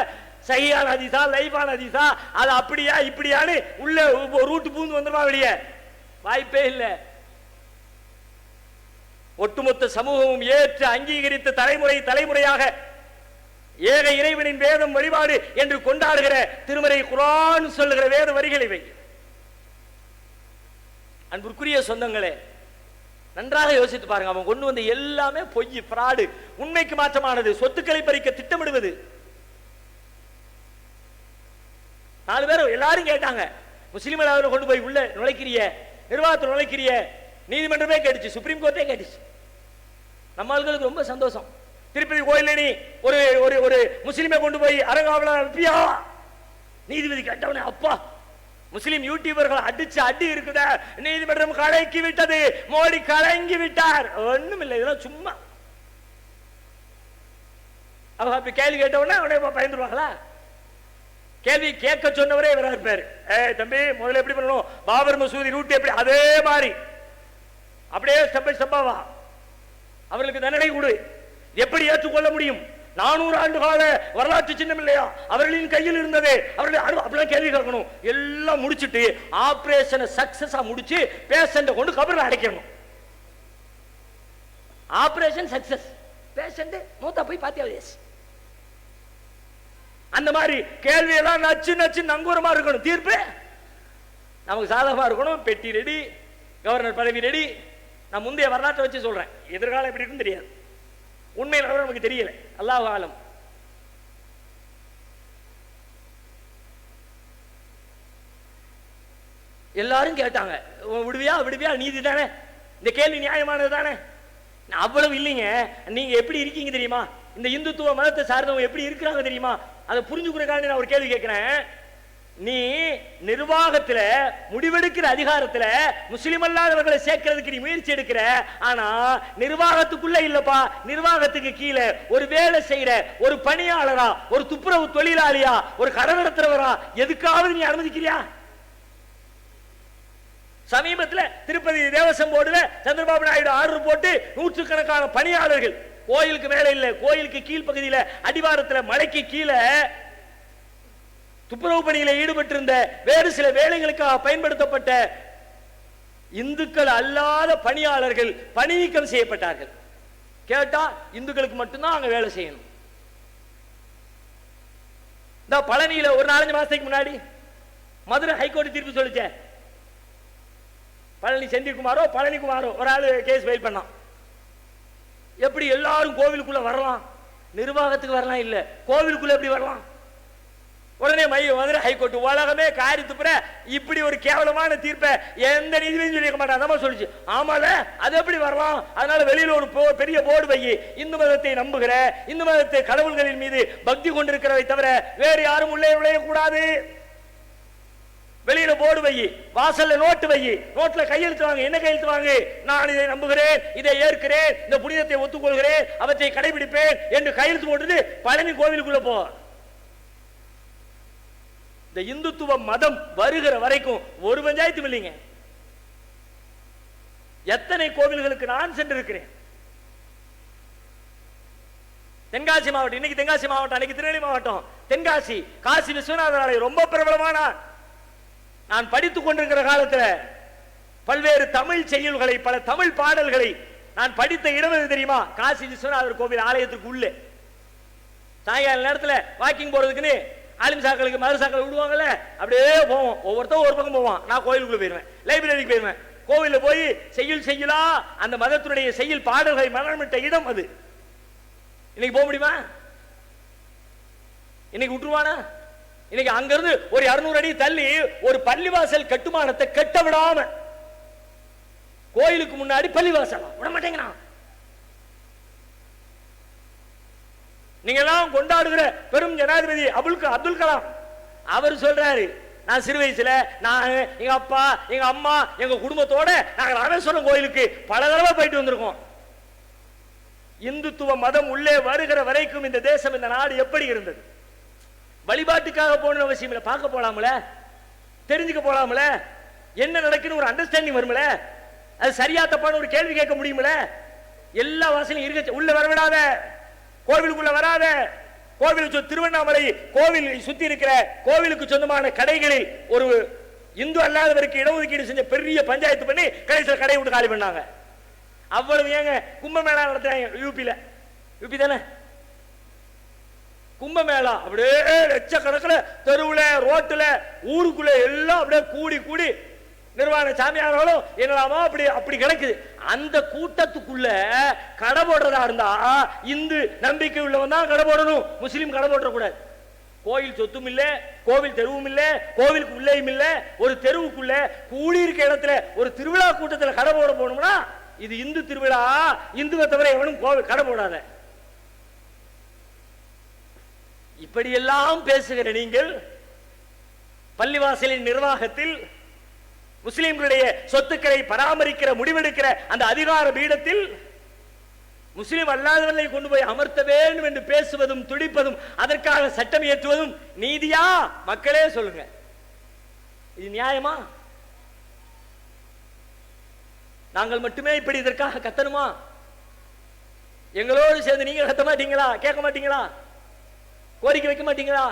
சஹீஹான ஹதீஸா லைஃபான ஹதீஸா அது அப்படியா இப்படியான்னு உள்ள ரூட் பூந்து வந்துருமா வெளியே? வாய்ப்பே இல்லை. ஒட்டுமொத்த சமூகமும் ஏற்று அங்கீகரித்த தலைமுறையாக ஏக இறைவனின் வேதம் வழிபாடு என்று கொண்டாடுகிற திருமறை குர்ஆன் சொல்லுகிற வேத வரிகள் இவை. அன்புக்குரிய சொந்தங்களே, நன்றாக யோசித்து பாருங்க. அவன் கொண்டு வந்த எல்லாமே பொய், பிராடு, உண்மைக்கு மாற்றமானது, சொத்துக்களை பறிக்க திட்டமிடுவது. 4 பேர் எல்லாரும் கேட்டாங்க, முஸ்லிம்களை கொண்டு போய் உள்ள நுழைக்கிறிய, நிர்வாகத்தில் நுழைக்கிறிய, நீதிமன்றமே கேட்டுச்சு, சுப்ரீம் கோர்ட்டே கேட்டுச்சு. நம்ம ஆளுகளுக்கு ரொம்ப சந்தோஷம். திருப்பதி கோயில்ல நீ ஒரு முஸ்லிமை கொண்டு போய் அரங்காவல அனுப்பியா? நீதிபதி கேட்டவனே, அப்பா முஸ்லிம் யூடியூபர்கள் அடிச்சு அடி இருக்குத, நீதிமன்றம் கலக்கி விட்டது, மோடி கலங்கி விட்டார். ஒண்ணும் இல்லை, இதெல்லாம் சும்மா. அவங்க அப்படி கேள்வி கேட்டவொடனே உடனே பயந்துருவாங்களா? கேள்வி கேட்க சொன்னவரே இவரா இருப்பாரு. தம்பி முதல்ல எப்படி பண்ணணும், பாபர் மசூதி ரூட் எப்படி, அதே மாதிரி அப்படியே ஸ்டெப் பை ஸ்டெப்பாவா அவர்களுக்கு தண்டனை கொடு. எப்படி ஏற்றுக்கொள்ள முடியும்? 400 ஆண்டு கால வரலாற்று சின்னம் இல்லையா அவர்களின் கையில் இருந்தது? அவர்கள் அப்படிலாம் கேள்வி கேட்கணும். எல்லாம் முடிச்சுட்டு ஆபரேஷனை சக்சஸா முடிச்சு பேஷண்ட கொண்டு கபர்ல அடைக்கணும். ஆபரேஷன் சக்சஸ், பேஷண்ட் மூத்தா போய் பாத்தியா? அந்த மாதிரி கேள்வி எல்லாம் நச்சு நச்சு நங்கூரமா இருக்கணும். தீர்ப்பு நமக்கு சாதகமா இருக்கணும். பெட்டி ரெடி, கவர்னர் பதவி ரெடி. நான் முந்தைய வரலாற்றை வச்சு சொல்றேன், எதிர்காலம் எப்படி இருக்குன்னு தெரியாது, உண்மையில நமக்கு தெரியல, அல்லாஹ் ஆலம். எல்லாரும் கேட்டாங்க, விடுவியா விடுவியா, நீதி தானே, இந்த கேள்வி நியாயமானது தானே. அவ்வளவு இல்லைங்க, நீங்க எப்படி இருக்கீங்க தெரியுமா, இந்த இந்துத்துவ மதத்தை சார்ந்தவங்க எப்படி இருக்கிறாங்க தெரியுமா, அதை புரிஞ்சுக்கிறதுக்காக நான் ஒரு கேள்வி கேட்கிறேன். நீ நிர்வாகத்துல முடிவெடுக்கிற அதிகாரத்துல முஸ்லிம் அல்லாதவர்களை சேர்க்கிறதுக்கு நீ முயற்சி எடுக்கிற, ஆனா நிர்வாகத்துக்குள்ள இல்லப்பா, நிர்வாகத்துக்கு கீழே ஒரு வேலை செய்யற ஒரு பணியாளரா, ஒரு துப்புரவு தொழிலாளியா, ஒரு கடை நடத்துறவரா எதுக்காவது நீ அனுமதிக்கிறியா? சமீபத்தில் திருப்பதி தேவசம் போர்டுல சந்திரபாபு நாயுடு ஆர்டர் போட்டு 100கணக்கான பணியாளர்கள் கோயிலுக்கு மேல இல்ல, கோயிலுக்கு கீழ்ப்பகுதியில் அடிவாரத்தில் மலைக்கு கீழே துப்புரவு பணியில் ஈடுபட்டிருந்த வேறு சில வேலைகளுக்காக பயன்படுத்தப்பட்ட இந்துக்கள் அல்லாத பணியாளர்கள் பணி நீக்கம் செய்யப்பட்டார்கள். கேட்டா இந்துக்களுக்கு மட்டும்தான் அங்க வேலை செய்யணும். இந்த பழனியில ஒரு 4-5 மாசத்துக்கு முன்னாடி மதுரை ஹைகோர்ட் தீர்ப்பு சொல்லிச்சே, பழனி செந்தில்குமாரோ பழனிக்குமாரோ ஒரு ஆளு கேஸ் ஃபைல் பண்ணான். எப்படி எல்லாரும் கோவிலுக்குள்ள வரலாம், நிர்வாகத்துக்கு வரலாம் இல்ல, கோவிலுக்குள்ள எப்படி வரலாம்? உடனே மதுரை ஹைகோர்ட் உலகமே காரி துப்புற, இப்படி ஒரு கேவலமான தீர்ப்பை எந்த நீதிபதியும் சொல்லிக்க மாட்டாங்க சொல்லிச்சு. ஆமால அது எப்படி வரலாம்? அதனால வெளியில ஒரு பெரிய போர்டு வை, இந்து மதத்தை நம்புகிற, இந்து மதத்தை கடவுள்களின் மீது பக்தி கொண்டிருக்கிறவை தவிர வேறு யாரும் உள்ளே நுழைய கூடாது. வெளியில போர்டு வை, வாசல்ல நோட்டு வை, நோட்ல கையெழுத்து வாங்க. என்ன கையெழுத்து வாங்க? நான் இதை நம்புகிறேன், இதை ஏற்கிறேன், இந்த புனிதத்தை ஒத்துக்கொள்கிறேன், அவற்றை கடைபிடிப்பேன் என்று கையெழுத்து போட்டு பழனி கோவிலுக்குள்ள போ. இந்த இந்துத்துவ மதம் வருகிற வரைக்கும் ஒரு பஞ்சாயத்தும் இல்லைங்க. எத்தனை கோவில்களுக்கு நான் சென்றிருக்கிறேன். தென்காசி மாவட்டம், இன்னைக்கு தென்காசி மாவட்டம், அன்னைக்கு திருநெல்வேலி மாவட்டம். தென்காசி காசி விஸ்வநாதர் ஆலயம் ரொம்ப பிரபலமான. நான் படித்துக் கொண்டிருக்கிற காலத்தில் பல்வேறு தமிழ் செய்யுள்களை, பல தமிழ் பாடல்களை நான் படித்த இடம் எது தெரியுமா? காசி விஸ்வநாதர் கோவில் ஆலயத்துக்கு உள்ளே. சாயங்கால நேரத்தில் வாக்கிங் போறதுக்குன்னு ஆலிம் சாக்களுக்கு மது சாக்கள் விடுவாங்கல்ல, அப்படியே போவோம். ஒவ்வொருத்தரும் ஒரு பக்கம் போவான். நான் கோயிலுக்குள்ள போயிருவேன், லைப்ரரிக்கு போயிருவேன். கோவிலில் போய் செய்யுளா அந்த மதத்தினுடைய செய்யுள் பாடல்களை மனமிட்ட இடம் அது. இன்னைக்கு போக முடியுமா? இன்னைக்கு விட்டுருவானா? இன்னைக்கு அங்கிருந்து ஒரு 200 அடி தள்ளி ஒரு பள்ளிவாசல் கட்டுமானத்தை கட்ட விடாம, கோயிலுக்கு முன்னாடி பள்ளிவாசல் விட மாட்டேங்கிறான். நீங்க எல்லாம் கொண்டாடுகிற பெரும் ஜனாதிபதி அப்துல் கலாம் அவர் சொல்றாரு, நான் சிறு வயசுல நான் எங்க அப்பா எங்க அம்மா எங்க குடும்பத்தோட நாங்க ராமேஸ்வரம் கோயிலுக்கு பல தடவை போயிட்டு வந்திருக்கோம். இந்துத்துவ மதம் உள்ளே வருகிற வரைக்கும் இந்த தேசம், இந்த நாடு எப்படி இருந்தது? வழிபாட்டுக்காக போன அவசியம் இல்லை, பார்க்க போலாம்ல, தெரிஞ்சுக்க போலாம்ல, என்ன நடக்குன்னு ஒரு அண்டர்ஸ்டாண்டிங் வரும்ல, அது சரியா தப்பான ஒரு கேள்வி கேட்க முடியும்ல. எல்லா வாசலையும் இருக்க உள்ள வரவிடாத, கோவிலுக்குள்ள வராத. கோவில் திருவண்ணாமலை கோவில் சுத்தி இருக்கிற கோவிலுக்கு சொந்தமான கடைகளில் ஒரு இந்து அல்லாதவருக்கு இடஒதுக்கீடு செஞ்ச பெரிய பஞ்சாயத்து பண்ணி கடைசியில் கடை விட்டு காலி பண்ணாங்க. அவ்வளவு ஏங்க கும்பமேளா நடத்துறாங்க யூபி தானே. கும்பமேளா அப்படியே லட்சக்கணக்கில் தெருவுல ரோட்டுல ஊருக்குள்ள எல்லாம் அப்படியே கூடி கூடி நிர்வாண சாமியார்களும் என்னலாமோ அப்படி அப்படி கிடக்குது. அந்த கூட்டத்துக்குள்ள கடை போடுறதா இருந்தா இந்து நம்பிக்கை உள்ளவன் தான் கடை போடணும், முஸ்லீம் கடை போடக்கூடாது. கோயில் சொத்தும் இல்ல, கோவில் தெருவும் இல்ல, கோவிலுக்கு உள்ளேயும் இல்ல, ஒரு தெருவுக்குள்ள கூடி இருக்க இடத்துல ஒரு திருவிழா கூட்டத்தில் கடை போட போகணும்னா இது இந்து திருவிழா, இந்துவை தவிர எவனும் கோவில் கடை போடாத. இப்படியெல்லாம் பேசுகிற நீங்கள் பள்ளிவாசலின் நிர்வாகத்தில் முஸ்லிம்களுடைய சொத்துக்களை பராமரிக்கிற முடிவெடுக்கிற அந்த அதிகார பீடத்தில் முஸ்லிம் அல்லாதவர்களை கொண்டு போய் அமர்த்த வேண்டும் என்று பேசுவதும் துடிப்பதும் அதற்காக சட்டம் இயற்றுவதும் நீதியா? மக்களே சொல்லுங்க, இது நியாயமா? நாங்கள் மட்டுமே இப்படி இதற்காக கத்தணுமா? எங்களோடு சேர்ந்து நீங்க கத்த மாட்டீங்களா? கேட்க மாட்டீங்களா? கோரிக்கை வைக்க மாட்டீங்களா?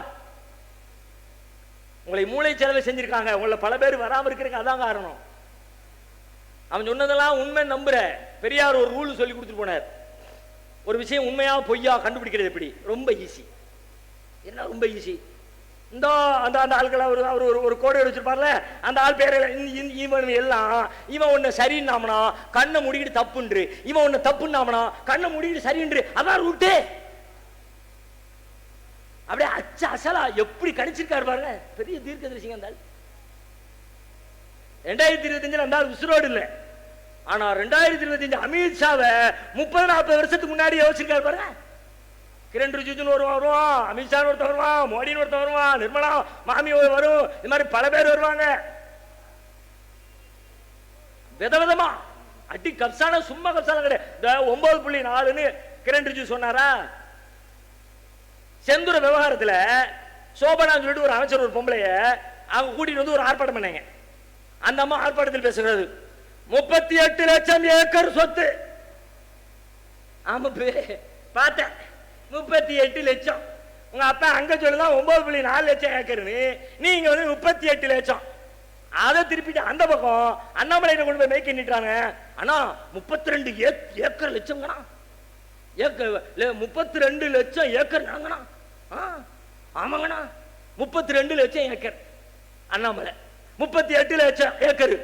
உங்களை மூளை செலவு செஞ்சிருக்காங்க, உங்களை பல பேர் வராம இருக்கிறீங்க, அதான் காரணம். அவன் சொன்னதெல்லாம் உண்மை நம்புற. பெரியார் ஒரு ரூல் சொல்லி கொடுத்துட்டு போனார். ஒரு விஷயம் உண்மையா பொய்யா கண்டுபிடிக்கிறது எப்படி? ரொம்ப ஈஸி. என்ன ரொம்ப ஈஸி? இந்த அந்த அந்த ஆட்கள் அவர் ஒரு கோடை வச்சிருப்பார்ல, அந்த ஆள் பேர் இவன் எல்லாம் இவன் ஒன்னு சரின்னாமனா கண்ணை முடிக்கிட்டு தப்புன்று, இவன் ஒன்னு தப்புன்னாமனா கண்ணை முடிக்கிட்டு சரின்று, அதான் ரூட்டு. அப்படியே அச்ச அசலா எப்படி கணிச்சிருக்காரு பாருங்க, பெரிய தீர்க்கதரிசிங்க அந்த ஆள். 2025 அந்த ஆள் உசுரோடு இல்லை, ஆனா 2025 அமித்ஷாவை 30-40 வருஷத்துக்கு முன்னாடி யோசிச்சிருக்காரு பாருங்க. கிரண் ரிஜிஜுன்னு வருவான், அமித்ஷா ஒருத்தர் வருவான், மோடின்னு ஒருத்தர் வருவான், நிர்மலா மாமி வரும், இது மாதிரி பல பேர் வருவாங்க. விதவிதமா அடி கப்சான, சும்மா கப்சான கிடையாது. 9.4ன்னு கிரண் ரிஜிஜு சொன்னாரா? செந்துர விவகாரத்தில் சோபனான்னு சொல்லிட்டு ஒரு அமைச்சர் ஒரு பொம்பளைய அவங்க கூட்டிட்டு வந்து ஒரு ஆர்ப்பாட்டம் பண்ணாங்க. அந்த அம்மா ஆர்ப்பாட்டத்தில் பேசுகிறது 38 லட்சம் ஏக்கர் சொத்து. ஆமா பார்த்தேன் 38 லட்சம். உங்க அப்பா அங்க சொல்லுதான் 9.4 லட்சம் ஏக்கர்னு, நீங்க வந்து 38 லட்சம். அதை திருப்பிட்டு அந்த பக்கம் அண்ணாமலையில கொண்டு போய் மேய்க்க நிட்டாங்க. ஆனா 32 ஏக்கர் லட்சம்ங்கண்ணா, 32 லட்சம் ஏக்கர் நாங்கண்ணா. ஆமாங்கண்ணா 32 லட்சம் ஏக்கர் அண்ணாமலை, 38 லட்சம் ஏக்கர்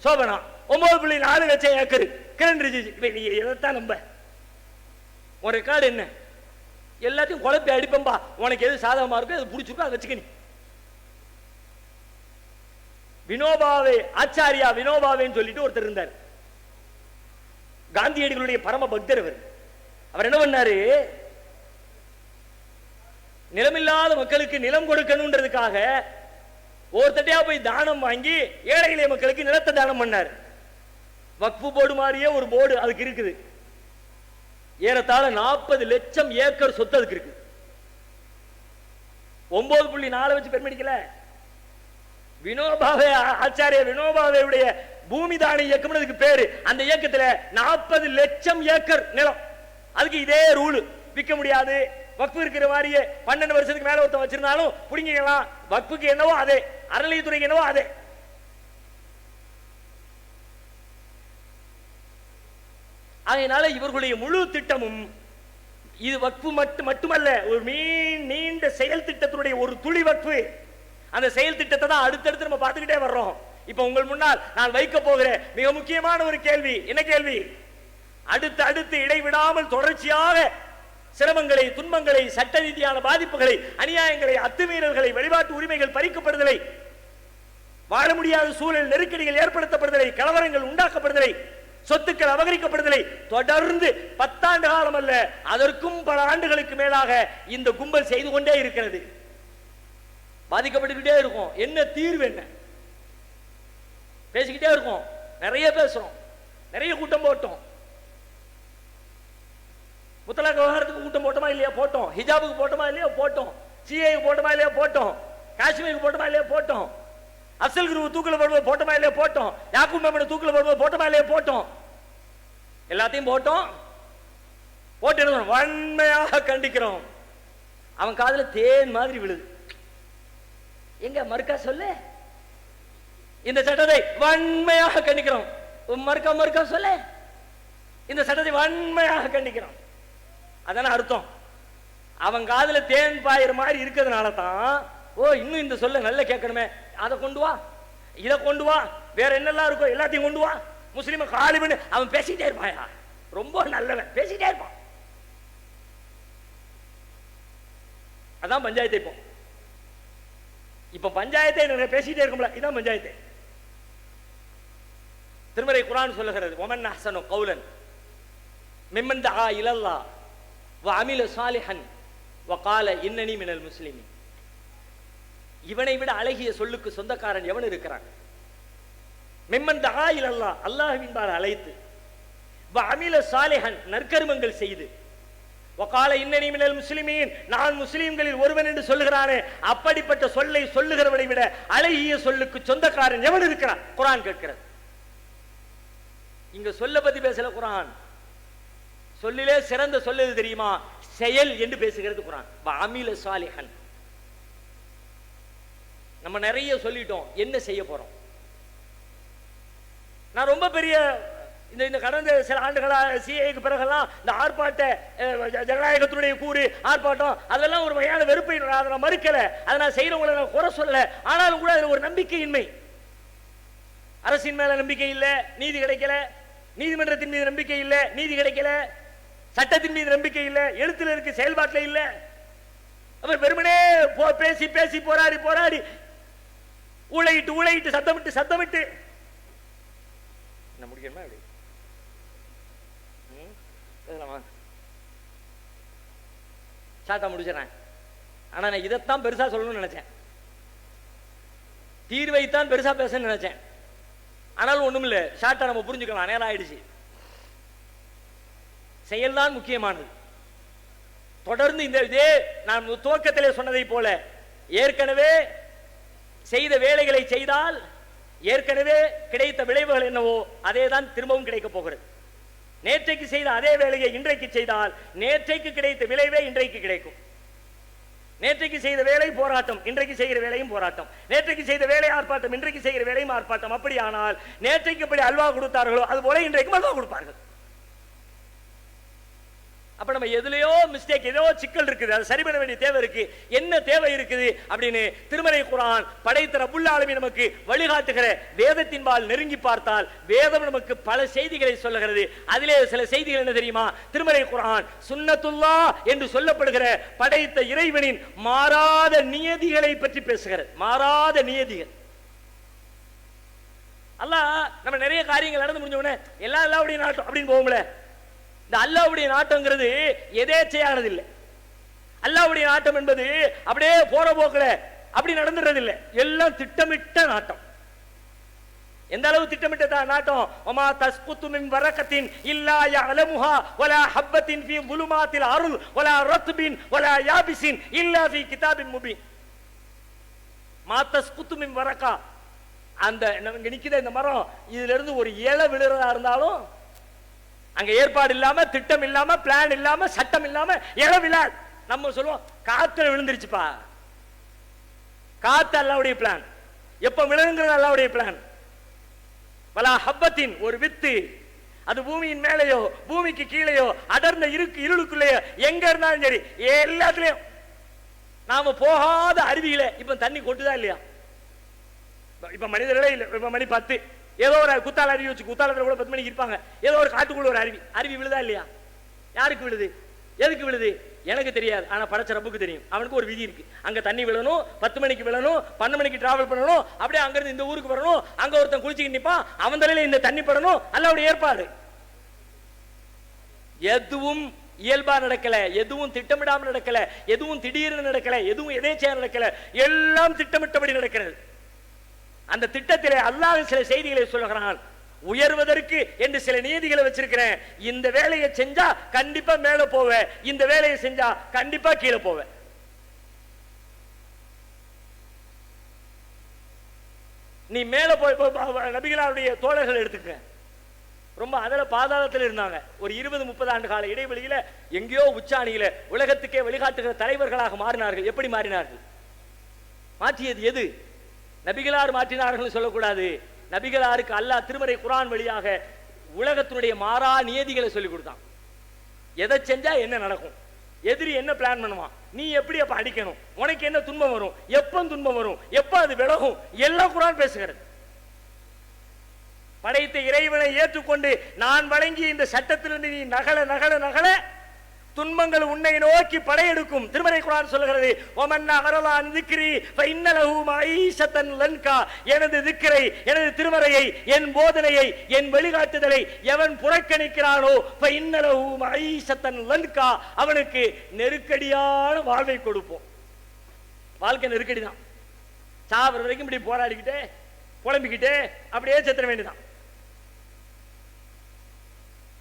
சோபனா, 9.4 லட்சம் ஏக்கர் கிரண் ரிஜிஜு. நீ எதைத்தான் நம்ப? ஒரு ரெக்கார்டு என்ன? எல்லாத்தையும் குழப்பி அடிப்பம்பா, உனக்கு எது சாதகமா இருக்கோ அது பிடிச்சிருக்கோ அதை வச்சுக்க. நீ வினோபாவே ஆச்சாரியா வினோபாவேன்னு சொல்லிட்டு ஒருத்தர் இருந்தார், காந்தியடிகளுடைய பரம பக்தர். அவர் என்ன பண்ணாரு, நிலமில்லாத மக்களுக்கு நிலம் கொடுக்கணும்ன்றதுக்காக ஒருத்தட்டையா போய் தானம் வாங்கி ஏழை எளிய மக்களுக்கு நிலத்தை தானம் பண்ணார். வக்ஃபு போர்டு மாதிரியே ஒரு போர்டு அதுக்கு இருக்குது. ஏறத்தாழ 40 லட்சம் ஏக்கர் சொத்து அதுக்கு இருக்கு. 9.4 வச்சு பெருமிடிக்கல. வினோபாவே ஆச்சாரிய வினோபாவேவுடைய பூமி தான இயக்கம் அதுக்கு பேரு. அந்த இயக்கத்துல 40 லட்சம் ஏக்கர் நிலம். அதுக்கு இதே ரூல், விற்க முடியாது. வக்ஃபு இருக்கிற மாதிரியே 12 வருஷத்துக்கு மேல ஒருத்தன் வச்சிருந்தாலும் புடிங்கிக்கலாம். வக்ஃபுக்கு என்னவோ அதே, அறநிலையத்துறைக்கு என்னவோ அதே. அதனால இவர்களுடைய முழு திட்டமும் இது வக்ஃபு மட்டுமல்ல, ஒரு நீண்ட செயல் திட்டத்தினுடைய ஒரு துளி வக்ஃபு. அந்த செயல் திட்டத்தை தான் அடுத்தடுத்து நம்ம பார்த்துக்கிட்டே வர்றோம். இப்ப உங்கள் முன்னால் நான் வைக்க போகிற மிக முக்கியமான ஒரு கேள்வி என்ன கேள்வி? அடுத்து இடைவிடாமல் தொடர்ச்சியாக சிரமங்களை, துன்பங்களை, சட்ட ரீதியான பாதிப்புகளை, அநியாயங்களை, அத்துமீறல்களை, வழிபாட்டு உரிமைகள் பறிக்கப்படுதலை, வாழ முடியாத சூழல் நெருக்கடிகள் ஏற்படுத்தப்படுதலை, கலவரங்கள் உண்டாக்கப்படுதலை, சொத்துக்கள் அபகரிக்கப்படுதலை தொடர்ந்து 10 ஆண்டு காலம் அல்ல, அதற்கும் பல ஆண்டுகளுக்கு மேலாக இந்த கும்பல் செய்து கொண்டே இருக்கிறது. பாதிக்கப்பட்டுக்கிட்டே இருக்கும். என்ன தீர்வு? என்ன பேசிக்கிட்டே இருக்கும். நிறைய பேசுறோம், நிறைய கூட்டம் போட்டோம். முத்தலாக் விவகாரத்துக்கு கூட்டம் போட்டோமா இல்லையா? போட்டோம். ஹிஜாபுக்கு போட்டோமா இல்லையா? போட்டோம். சிஏக்கு போட்டோமா இல்லையா? போட்டோம். காஷ்மீருக்கு போட்டோமா இல்லையா? போட்டோம். அப்சல் குரு தூக்கில போடும்போது போட்டோமா இல்லையா? போட்டோம். யாக்கூப் மெமனை தூக்கில போடும்போது போட்டோமா இல்லையா? போட்டோம். எல்லாத்தையும் போட்டோம். போட்டு வன்மையாக கண்டிக்கிறோம். அவன் காதுல தேன் மாதிரி விழுது. எங்க மறுக்கா சொல்லு, இந்த சட்டத்தை வன்மையாக கண்டிக்கிறோம். மறுக்கா சொல்லு, இந்த சட்டத்தை வன்மையாக கண்டிக்கிறோம். அதான அர்த்தம். அவன் காதுல தேன் பாயிற மாதிரி இருக்கிறதுனால தான், ஓ இன்னும் இந்த சொல்ல நல்ல கேட்கணுமே, அதை கொண்டு வா, இதை கொண்டு வா, வேற என்னெல்லாம் இருக்கோ எல்லாத்தையும் கொண்டு வா, முஸ்லீம காலிமன்னு அவன் பேசிட்டே இருப்பாயா. ரொம்ப நல்லவன், பேசிட்டே இருப்பான். அதான் பஞ்சாயத்து. இப்ப பஞ்சாயத்தை பேசிட்டே இருக்கும்ல, இதான் பஞ்சாயத்து. திருமறை குர்ஆன் சொல்லுகிறது, வமன் அஹ்ஸனு கௌலன் மிம்மன் தஆ இலல்லாஹ் வ அமில சாலிஹன் வ கால இன்னனி மினல் முஸ்லிமீன். இவனை விட அழகிய சொல்லுக்கு சொந்தக்காரன் எவன் இருக்கிறான்? மிம்மன் தஆ இலல்லாஹ், அல்லாஹ்வின்பால் அழைத்து, வ அமில சாலிஹன், நற்கர்மங்கள் செய்து, வகால இன்னனி மினல் முஸ்லிமீன், நான் முஸ்லிம்களில் ஒருவன் என்று சொல்லுகிறானே, அப்படிப்பட்ட சொல்லை சொல்லுகிறவனை விட அழகிய சொல்லுக்கு சொந்தக்காரன் எவன் இருக்கிறான்? குர்ஆன் கேட்கிறது. இங்க சொல்ல பத்தி பேசல குர்ஆன். சொல்லிலே சிறந்த சொல்லது தெரியுமா? செயல் என்று பேசுகிறது குர்ஆன். அமில சாலிஹன். நம்ம நிறைய சொல்லிட்டோம், என்ன செய்ய போறோம்? நான் ரொம்ப பெரிய இந்த கடந்த சில ஆண்டுகளாக சிஏக்கு பிறகெல்லாம் இந்த ஆர்ப்பாட்ட ஜனநாயகத்தினுடைய கூறு ஆர்ப்பாட்டம் அதெல்லாம் ஒரு வகையான வெறுப்பை அதை மறுக்கல. அதை நான் செய்யறவங்களை நான் குறை சொல்லல. ஆனாலும் கூட அதில் ஒரு நம்பிக்கையின்மை. அரசின் மேல நம்பிக்கை இல்லை, நீதி கிடைக்கல. நீதிமன்றத்தின் மீது நம்பிக்கை இல்லை, நீதி கிடைக்கல. சட்டத்தின் மீது நம்பிக்கை இல்லை, எழுத்துல இருக்கு, செயல்பாட்டில் இல்லை. அவர் வெறுமனே பேசி பேசி போராடி போராடி ஊழையிட்டு சத்தமிட்டு என்ன முடிக்கணுமா? அப்படி சாட்டா முடிச்சிடறேன். ஆனா நான் இதைத்தான் பெருசா சொல்லணும்னு நினைச்சேன், தீர்வைத்தான் பெருசா பேசணும்னு நினைச்சேன். ஆனாலும் ஒண்ணும் இல்லை, ஷார்ட்டா நம்ம புரிஞ்சுக்கலாம், நேரம் ஆயிடுச்சு. செயல்தான் முக்கியமானது. தொடர்ந்து இதே நான் துவக்கத்திலே சொன்னதை போல ஏற்கனவே செய்த வேலைகளை செய்தால் ஏற்கனவே கிடைத்த விளைவுகள் என்னவோ அதே தான் திரும்பவும் கிடைக்க போகிறது. நேற்றைக்கு செய்த அதே வேலையை இன்றைக்கு செய்தால் நேற்றைக்கு கிடைத்த விளைவே இன்றைக்கு கிடைக்கும். நேற்றைக்கு செய்த வேலை போராட்டம், இன்றைக்கு செய்கிற வேலையும் போராட்டம். நேற்றைக்கு செய்த வேலை ஆர்ப்பாட்டம், இன்றைக்கு செய்கிற வேலையும் ஆர்ப்பாட்டம். அப்படியானால் நேற்றைக்கு எப்படி அல்வா கொடுத்தார்களோ அதுபோல இன்றைக்கும் அல்வா கொடுப்பார்கள். அப்ப நம்ம எதுலயோ மிஸ்டேக், ஏதோ சிக்கல் இருக்குது, அது சரி பண்ண வேண்டிய தேவை இருக்கு. என்ன தேவை இருக்குது அப்படின்னு திருமறை குர்ஆன் படைத்த ரப்புல் ஆலமீன் நமக்கு வழிகாட்டுகிற வேதத்தின்பால் நெருங்கி பார்த்தால் வேதம் நமக்கு பல செய்திகளை சொல்லுகிறது. அதிலே சில செய்திகள் என்ன தெரியுமா? திருமறை குர்ஆன் சுன்னத்துல்லாஹ் என்று சொல்லப்படுகிற படைத்த இறைவனின் மாறாத நியதிகளை பற்றி பேசுகிறது. மாறாத நியதிகள். அல்லாஹ் நம்ம நிறைய காரியங்கள் நடந்து முடிஞ்ச உடனே எல்லாம் அல்லாஹ்வுடைய நாட்டம் அப்படின்னு போகும்ல. இந்த அல்லாஹ்வுடைய நாட்டம்ங்கிறது எதேச்சையானது இல்லை. அல்லாஹ்வுடைய நாட்டம் என்பது அப்படியே போற போக்குல அப்படி நடந்துறது இல்லை. எல்லாம் திட்டமிட்ட நாட்டம். எந்த அளவு திட்டமிட்ட நாட்டம்? வமா தஸ்குத்து மின் வரகத்தின் இல்லா யஅலமுஹா வலா ஹப்பத்தின் ஃபீ ظுலுமாத்தில் அர்ள் வலா ரத்பின் வலா யாபிசின் இல்லா ஃபீ கிதாபின் முபீன். மா தஸ்குத்து மின் வரகா, அந்த நமக்கு நிக்கிற இந்த மரம், இதுல இருந்து ஒரு இலை விழுறதா இருந்தாலும் அங்க ஏற்பாடு இல்லாம, திட்டம் இல்லாம, பிளான் இல்லாம, சட்டம் இல்லாம இலை விழாது. நம்ம சொல்லுவோம் காத்துல விழுந்துருச்சுப்பா. காத்து அல்லாஹ்வுடைய பிளான். எப்ப விழுங்குறது அல்லாஹ்வுடைய பிளான். வலா ஹப்பத்தின், ஒரு வித்து, அது பூமியின் மேலேயோ பூமிக்கு கீழேயோ அடர்ந்த இருளுக்குள்ளேயோ எங்க இருந்தாலும் சரி, எல்லாத்துலயும் நாம போகாத அருவிகளை இப்ப தண்ணி கொட்டுதா இல்லையா? இப்ப மனிதர்களே இல்லை. இப்ப மணி 10, ஏதோ ஒரு குத்தால அருவி வச்சு, குத்தாலத்துல கூட 10 மணிக்கு இருப்பாங்க. ஏதோ ஒரு காட்டுக்குள்ள ஒரு அருவி விழுதா இல்லையா? யாருக்கு விழுது? எதுக்கு விழுது? எனக்கு தெரியாது. ஆனா படைச்ச ரப்புக்கு தெரியும். அவனுக்கு ஒரு விதி இருக்கு. அங்க தண்ணி விழணும், 10 மணிக்கு விழணும், 12 மணிக்கு டிராவல் பண்ணணும், அப்படியே அங்க இருந்து இந்த ஊருக்கு வரணும், அங்க ஒருத்தன் குளிச்சுக்கிட்டு நிப்பான், அவன் தலையில இந்த தண்ணி படணும். அல்லாஹ்வுடைய ஏற்பாடு. எதுவும் இயல்பா நடக்கல, எதுவும் திட்டமிடாம நடக்கல, எதுவும் திடீர்னு நடக்கல, எதுவும் எதேச்சையா நடக்கல, எல்லாம் திட்டமிட்டபடி நடக்கிறது. அந்த திட்டத்திலே அல்லாஹ் சில செய்திகளை சொல்லுகிறான். உயர்வதற்கு என்று சில நீதிகளை வச்சிருக்கிறேன். இந்த வேலையை செஞ்சா கண்டிப்பா மேல போவேன், இந்த வேலையை செஞ்சா கண்டிப்பா கீழே போவேன். நீ மேல போய் நபிகளாருடைய தோழர்கள் எடுத்துக்க, ரொம்ப அதில் பாதாளத்தில் இருந்தாங்க. ஒரு 20-30 ஆண்டு கால இடைவெளியில எங்கேயோ உச்சாணியில உலகத்துக்கே வழிகாட்டுகிற தலைவர்களாக மாறினார்கள். எப்படி மாறினார்கள்? மாற்றியது எது? நபிகளார் மாற்றினார்கள் சொல்லக்கூடாது. நபிகளாருக்கு அல்லாஹ் திருமறை குர்ஆன் வழியாக உலகத்தினுடைய மாறா நியதிகளை சொல்லி கொடுத்தான். எதை செஞ்சா என்ன நடக்கும், எதிரி என்ன பிளான் பண்ணுவான், நீ எப்படி அப்ப அடிக்கணும், உனக்கு என்ன துன்பம் வரும், எப்ப துன்பம் வரும், எப்ப அது விலகும், எல்லாம் குர்ஆன் பேசுகிறது. படைத்த இறைவனை ஏற்றுக்கொண்டு நான் வழங்கிய இந்த சட்டத்திலிருந்து நீ நகல நகல நகல துன்பங்கள் உன்னை நோக்கி படையெடுக்கும். திருமறை குர்ஆன் சொல்கிறது, வமன்னா அரலான் திக்ரி ஃபஇன்ன லஹு மஈஷத்தன் லன்கா. எனது திக்ரை, எனது திருமறையை, என் போதனையை, என் வழிகாட்டுதலை எவன் புறக்கணிக்கிறானோ ஃபஇன்ன லஹு மஈஷத்தன் லன்கா, அவனுக்கு நெருக்கடியான வாழ்வை கொடுப்போம். வாழ்க்கை நெருக்கடி தான். சாவர வரைக்கும் இப்படி போராடிக்கிட்டே புலம்பிக்கிட்டே அப்படியே செத்துற வேண்டியதான்.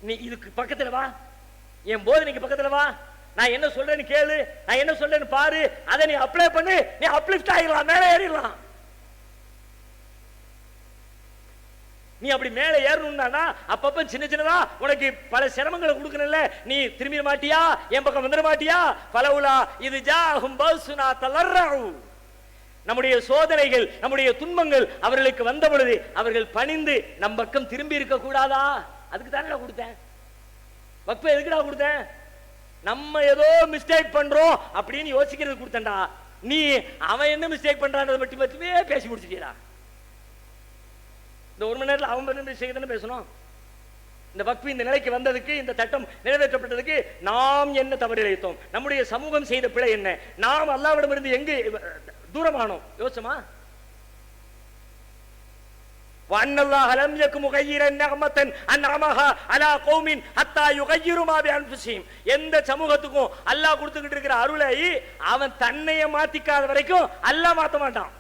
நீ இதுக்கு பக்கத்துல வா, என் போதனைக்கு பக்கத்துல வா, நான் என்ன சொல்றேன்னு கேளு, நான் என்ன சொல்றேன்னு பாரு, அதை நீ அப்ளை பண்ணு, நீ அப்லிஃப்ட் ஆகிடலாம், மேலே ஏறிடலாம். நீ அப்படி மேலே ஏறணும்னா அப்பப்ப சின்ன சின்னதா உனக்கு பல சிரமங்களை கொடுக்கணும்ல, நீ திரும்பிட மாட்டியா, என் பக்கம் வந்துட மாட்டியா? பலவுலா இது ஜாஹும் பௌசுனா தலர்ரஉ. நம்முடைய சோதனைகள், நம்முடைய துன்பங்கள் அவர்களுக்கு வந்த பொழுது அவர்கள் பணிந்து நம் பக்கம் திரும்பி இருக்க கூடாதா? அதுக்கு தானே கொடுத்தேன். வக்ஃபை எதுக்குடா கொடுத்தேன்? நம்ம ஏதோ மிஸ்டேக் பண்றோம் அப்படின்னு யோசிக்கிறது கொடுத்தேன்டா. நீ அவன் என்ன மிஸ்டேக் பண்றான்றதை மட்டும் மட்டுமே பேசி முடிச்சிட்டீடா. இந்த 1 மணி நேரத்தில் அவன் பண்ண மிஸ்டேக் தானே பேசணும். இந்த வக்ஃப் இந்த நிலைக்கு வந்ததுக்கு, இந்த சட்டம் நிறைவேற்றப்பட்டதுக்கு நாம் என்ன தவறு இழைத்தோம், நம்முடைய சமூகம் செய்த பிழை என்ன, நாம் அல்லாஹ்விடமிருந்து எங்கே தூரமானோம் யோசமா? வஅன்னல்லாஹ லம் யகு முகய்யிரன் நிஅமத்தன் அன்அமஹா அலா கௌமின் ஹத்தா யுகய்யிரு மா பிஅன்ஃபுஸிஹிம். எந்த சமூகத்துக்கும் அல்லாஹ் கொடுத்துக்கிட்டு இருக்கிற அருளை அவன் தன்னையே மாத்திக்காத வரைக்கும் அல்லாஹ் மாத்த மாட்டான்.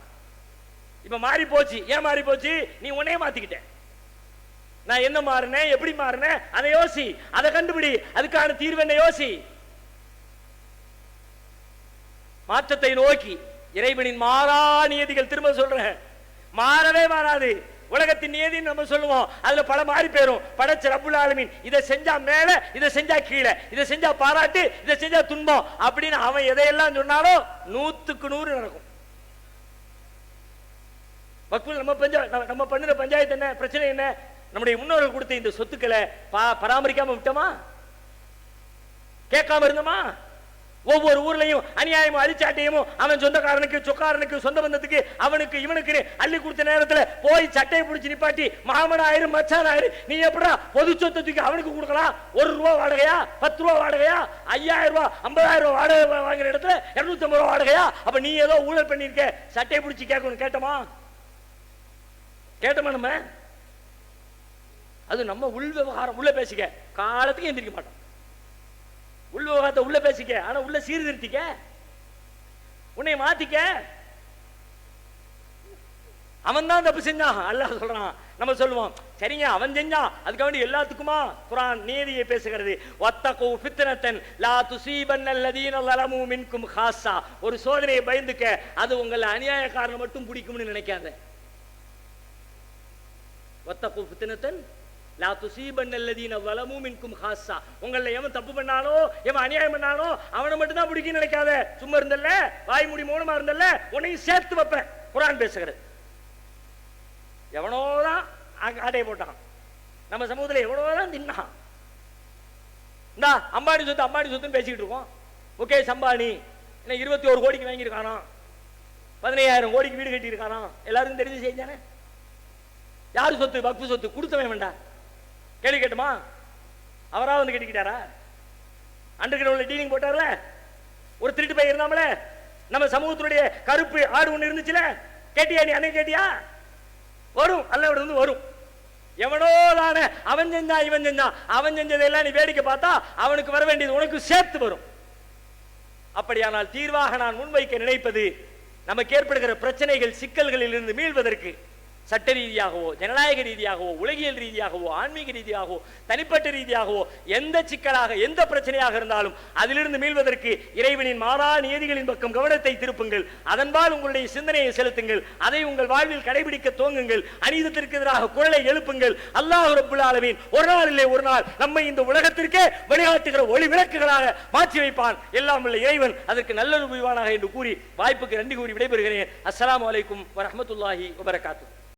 இப்ப மாறி போச்சு. ஏன் மாறி போச்சு? நீ உன்னையே மாத்திக்கிட்ட. நான் என்ன மாறினேன், எப்படி மாறினேன், அதை யோசி, அதை கண்டுபிடி, அதுக்கான தீர்வு என்ன யோசி. மாற்றத்தை நோக்கி இறைவனின் மாறா நியதிகள், திரும்ப சொல்றேன், மாறவே மாறாது. உலகத்தின் நியதின்னு நம்ம சொல்லுவோம். அதுல பல மாறி பேரும். படைச்ச ரப்புல் ஆலமீன் இதை செஞ்சா மேல, இதை செஞ்சா கீழே, இதை செஞ்சா பாராட்டு, இதை செஞ்சா துன்பம் அப்படின்னு அவன் எதையெல்லாம் சொன்னாலும் 100க்கு 100 நடக்கும். நம்ம பண்ணுற பஞ்சாயத்து என்ன பிரச்சனை? என்ன? நம்முடைய முன்னோர்கள் கொடுத்த இந்த சொத்துக்களை பராமரிக்காம விட்டோமா? கேட்காம இருந்தோமா? ஒவ்வொரு ஊர்லயும் அநியாயமும் அழிச்சாட்டையும் அவன் சொந்தக்காரனுக்கு சொக்காரனுக்கு சொந்த பந்தத்துக்கு அவனுக்கு இவனுக்கு அள்ளி கொடுத்த நேரத்தில் போய் சட்டையை பிடிச்சி நிப்பாட்டி மாமன் ஆயிரும் மச்சான் ஆயிரும் நீ எப்படா பொது சொத்துக்கு அவனுக்கு கொடுக்கலாம்? 1 ரூபா வாடகையா, 10 ரூபா வாடகையா, 5000 ரூபா 50,000 ரூபா வாடகை வாங்குற இடத்துல 250 ரூபா வாடகையா? அப்ப நீ ஏதோ ஊழல் பண்ணிருக்க, சட்டையை பிடிச்சி கேட்கணும். கேட்டோமா? நம்ம அது நம்ம உள் விவகாரம். உள்ள பேசிக்க, காலத்துக்கு எந்திரிக்க மாட்டோம். உள் விவகாரத்தை உள்ள பேசிக்க, ஆனா உள்ள சீர்திருத்திக்க, உன்னை மாத்திக்க. அவன் தான் தப்பு செஞ்சான், அல்லாஹ் சொல்றான். நம்ம சொல்லுவோம் சரிங்க அவன் செஞ்சான், அதுக்கு வேண்டி எல்லாத்துக்குமா? குர்ஆன் நீதியை பேசுகிறது. வத்தகு ஃபித்னத்தன் லா துஸீபன்னல்லதீன ஸலமூ மின்கும் ஹாஸா. ஒரு சோதனையை பயந்துக்க, அது உங்களை அநியாயக்காரனை மட்டும் பிடிக்கும்னு நினைக்காத. வத்தகு ஃபித்னத்தன் லா துஸீபன்னல்லதீன ஸலமூ மின்கும் ஹாஸா. உங்களை எவன் தப்பு பண்ணானோ, எவன் அநியாயம் பண்ணானோ அவனை மட்டும் தான் பிடிக்கும்னு நினைக்காத. சும்மா இருந்தல்ல, வாய் மூடி மௌனமா இருந்தல்ல, உன்னையும் சேர்த்து வைப்பேன். குர்ஆன் பேசுகிறது. எவனோதான் ஆட்டையை போட்டான், நம்ம சமூகத்தில் எவனோதான் தின்னான். இந்த அம்பானி சொத்துன்னு பேசிக்கிட்டு இருக்கோம். முகேஷ் அம்பானி 21 கோடிக்கு வாங்கியிருக்கானோ, 15,000 கோடிக்கு வீடு கட்டியிருக்கானோ, எல்லாருக்கும் தெரிஞ்சு செஞ்சானே. யாரு சொத்து? வக்ஃபு சொத்து. கொடுத்தவன் வேண்டாம். கேள்வி கேட்டுமா? அவரா வந்து கட்டிக்கிட்டாரா? அண்டர் கிரவுண்ட்ல டீலிங் போட்டார்ல, ஒரு திருட்டு பையன் இருந்தாமல, நம்ம சமூகத்தினுடைய கருப்பு ஆடு ஒண்ணு இருந்துச்சுல, கேட்டியா? நீ அன்னைக்கு கேட்டியா? வரும், அல்ல வந்து வரும். எவனோ தானே அவன் செஞ்சான் இவன் செஞ்சான், அவன் செஞ்சதெல்லாம் நீ வேடிக்கை பார்த்தா அவனுக்கு வர வேண்டியது உனக்கு சேர்த்து வரும். அப்படியானால் தீர்வாக நான் முன்வைக்க நினைப்பது, நமக்கு ஏற்படுகிற பிரச்சனைகள் சிக்கல்களில் இருந்து மீள்வதற்கு சட்ட ரீதியாகவோ, ஜனநாயக ரீதியாகவோ, உலகியல் ரீதியாகவோ, ஆன்மீக ரீதியாகவோ, தனிப்பட்ட ரீதியாகவோ எந்த சிக்கலாக எந்த பிரச்சனையாக இருந்தாலும் அதிலிருந்து மீள்வதற்கு இறைவனின் மாறா நியதிகளின் பக்கம் கவனத்தை திருப்புங்கள். அதன்பால் உங்களுடைய சிந்தனையை செலுத்துங்கள். அதை உங்கள் வாழ்வில் கடைபிடிக்க துவங்குங்கள். அநீதத்திற்கு எதிராக குரலை எழுப்புங்கள். அல்லாஹ் ரப்புல் ஆலமீன் ஒரு நாள் இல்லை ஒரு நாள் நம்மை இந்த உலகத்திற்கே வழிகாட்டுகிற ஒளி விளக்குகளாக மாற்றி வைப்பான். எல்லாம் உள்ள இறைவன் அதற்கு நல்ல புரிவானாக என்று கூறி வாய்ப்புக்கு நன்றி கூறி விடைபெறுகிறேன். அஸ்ஸலாமு அலைக்கும் வரஹ்மத்துல்லாஹி வபரகாத்துஹு.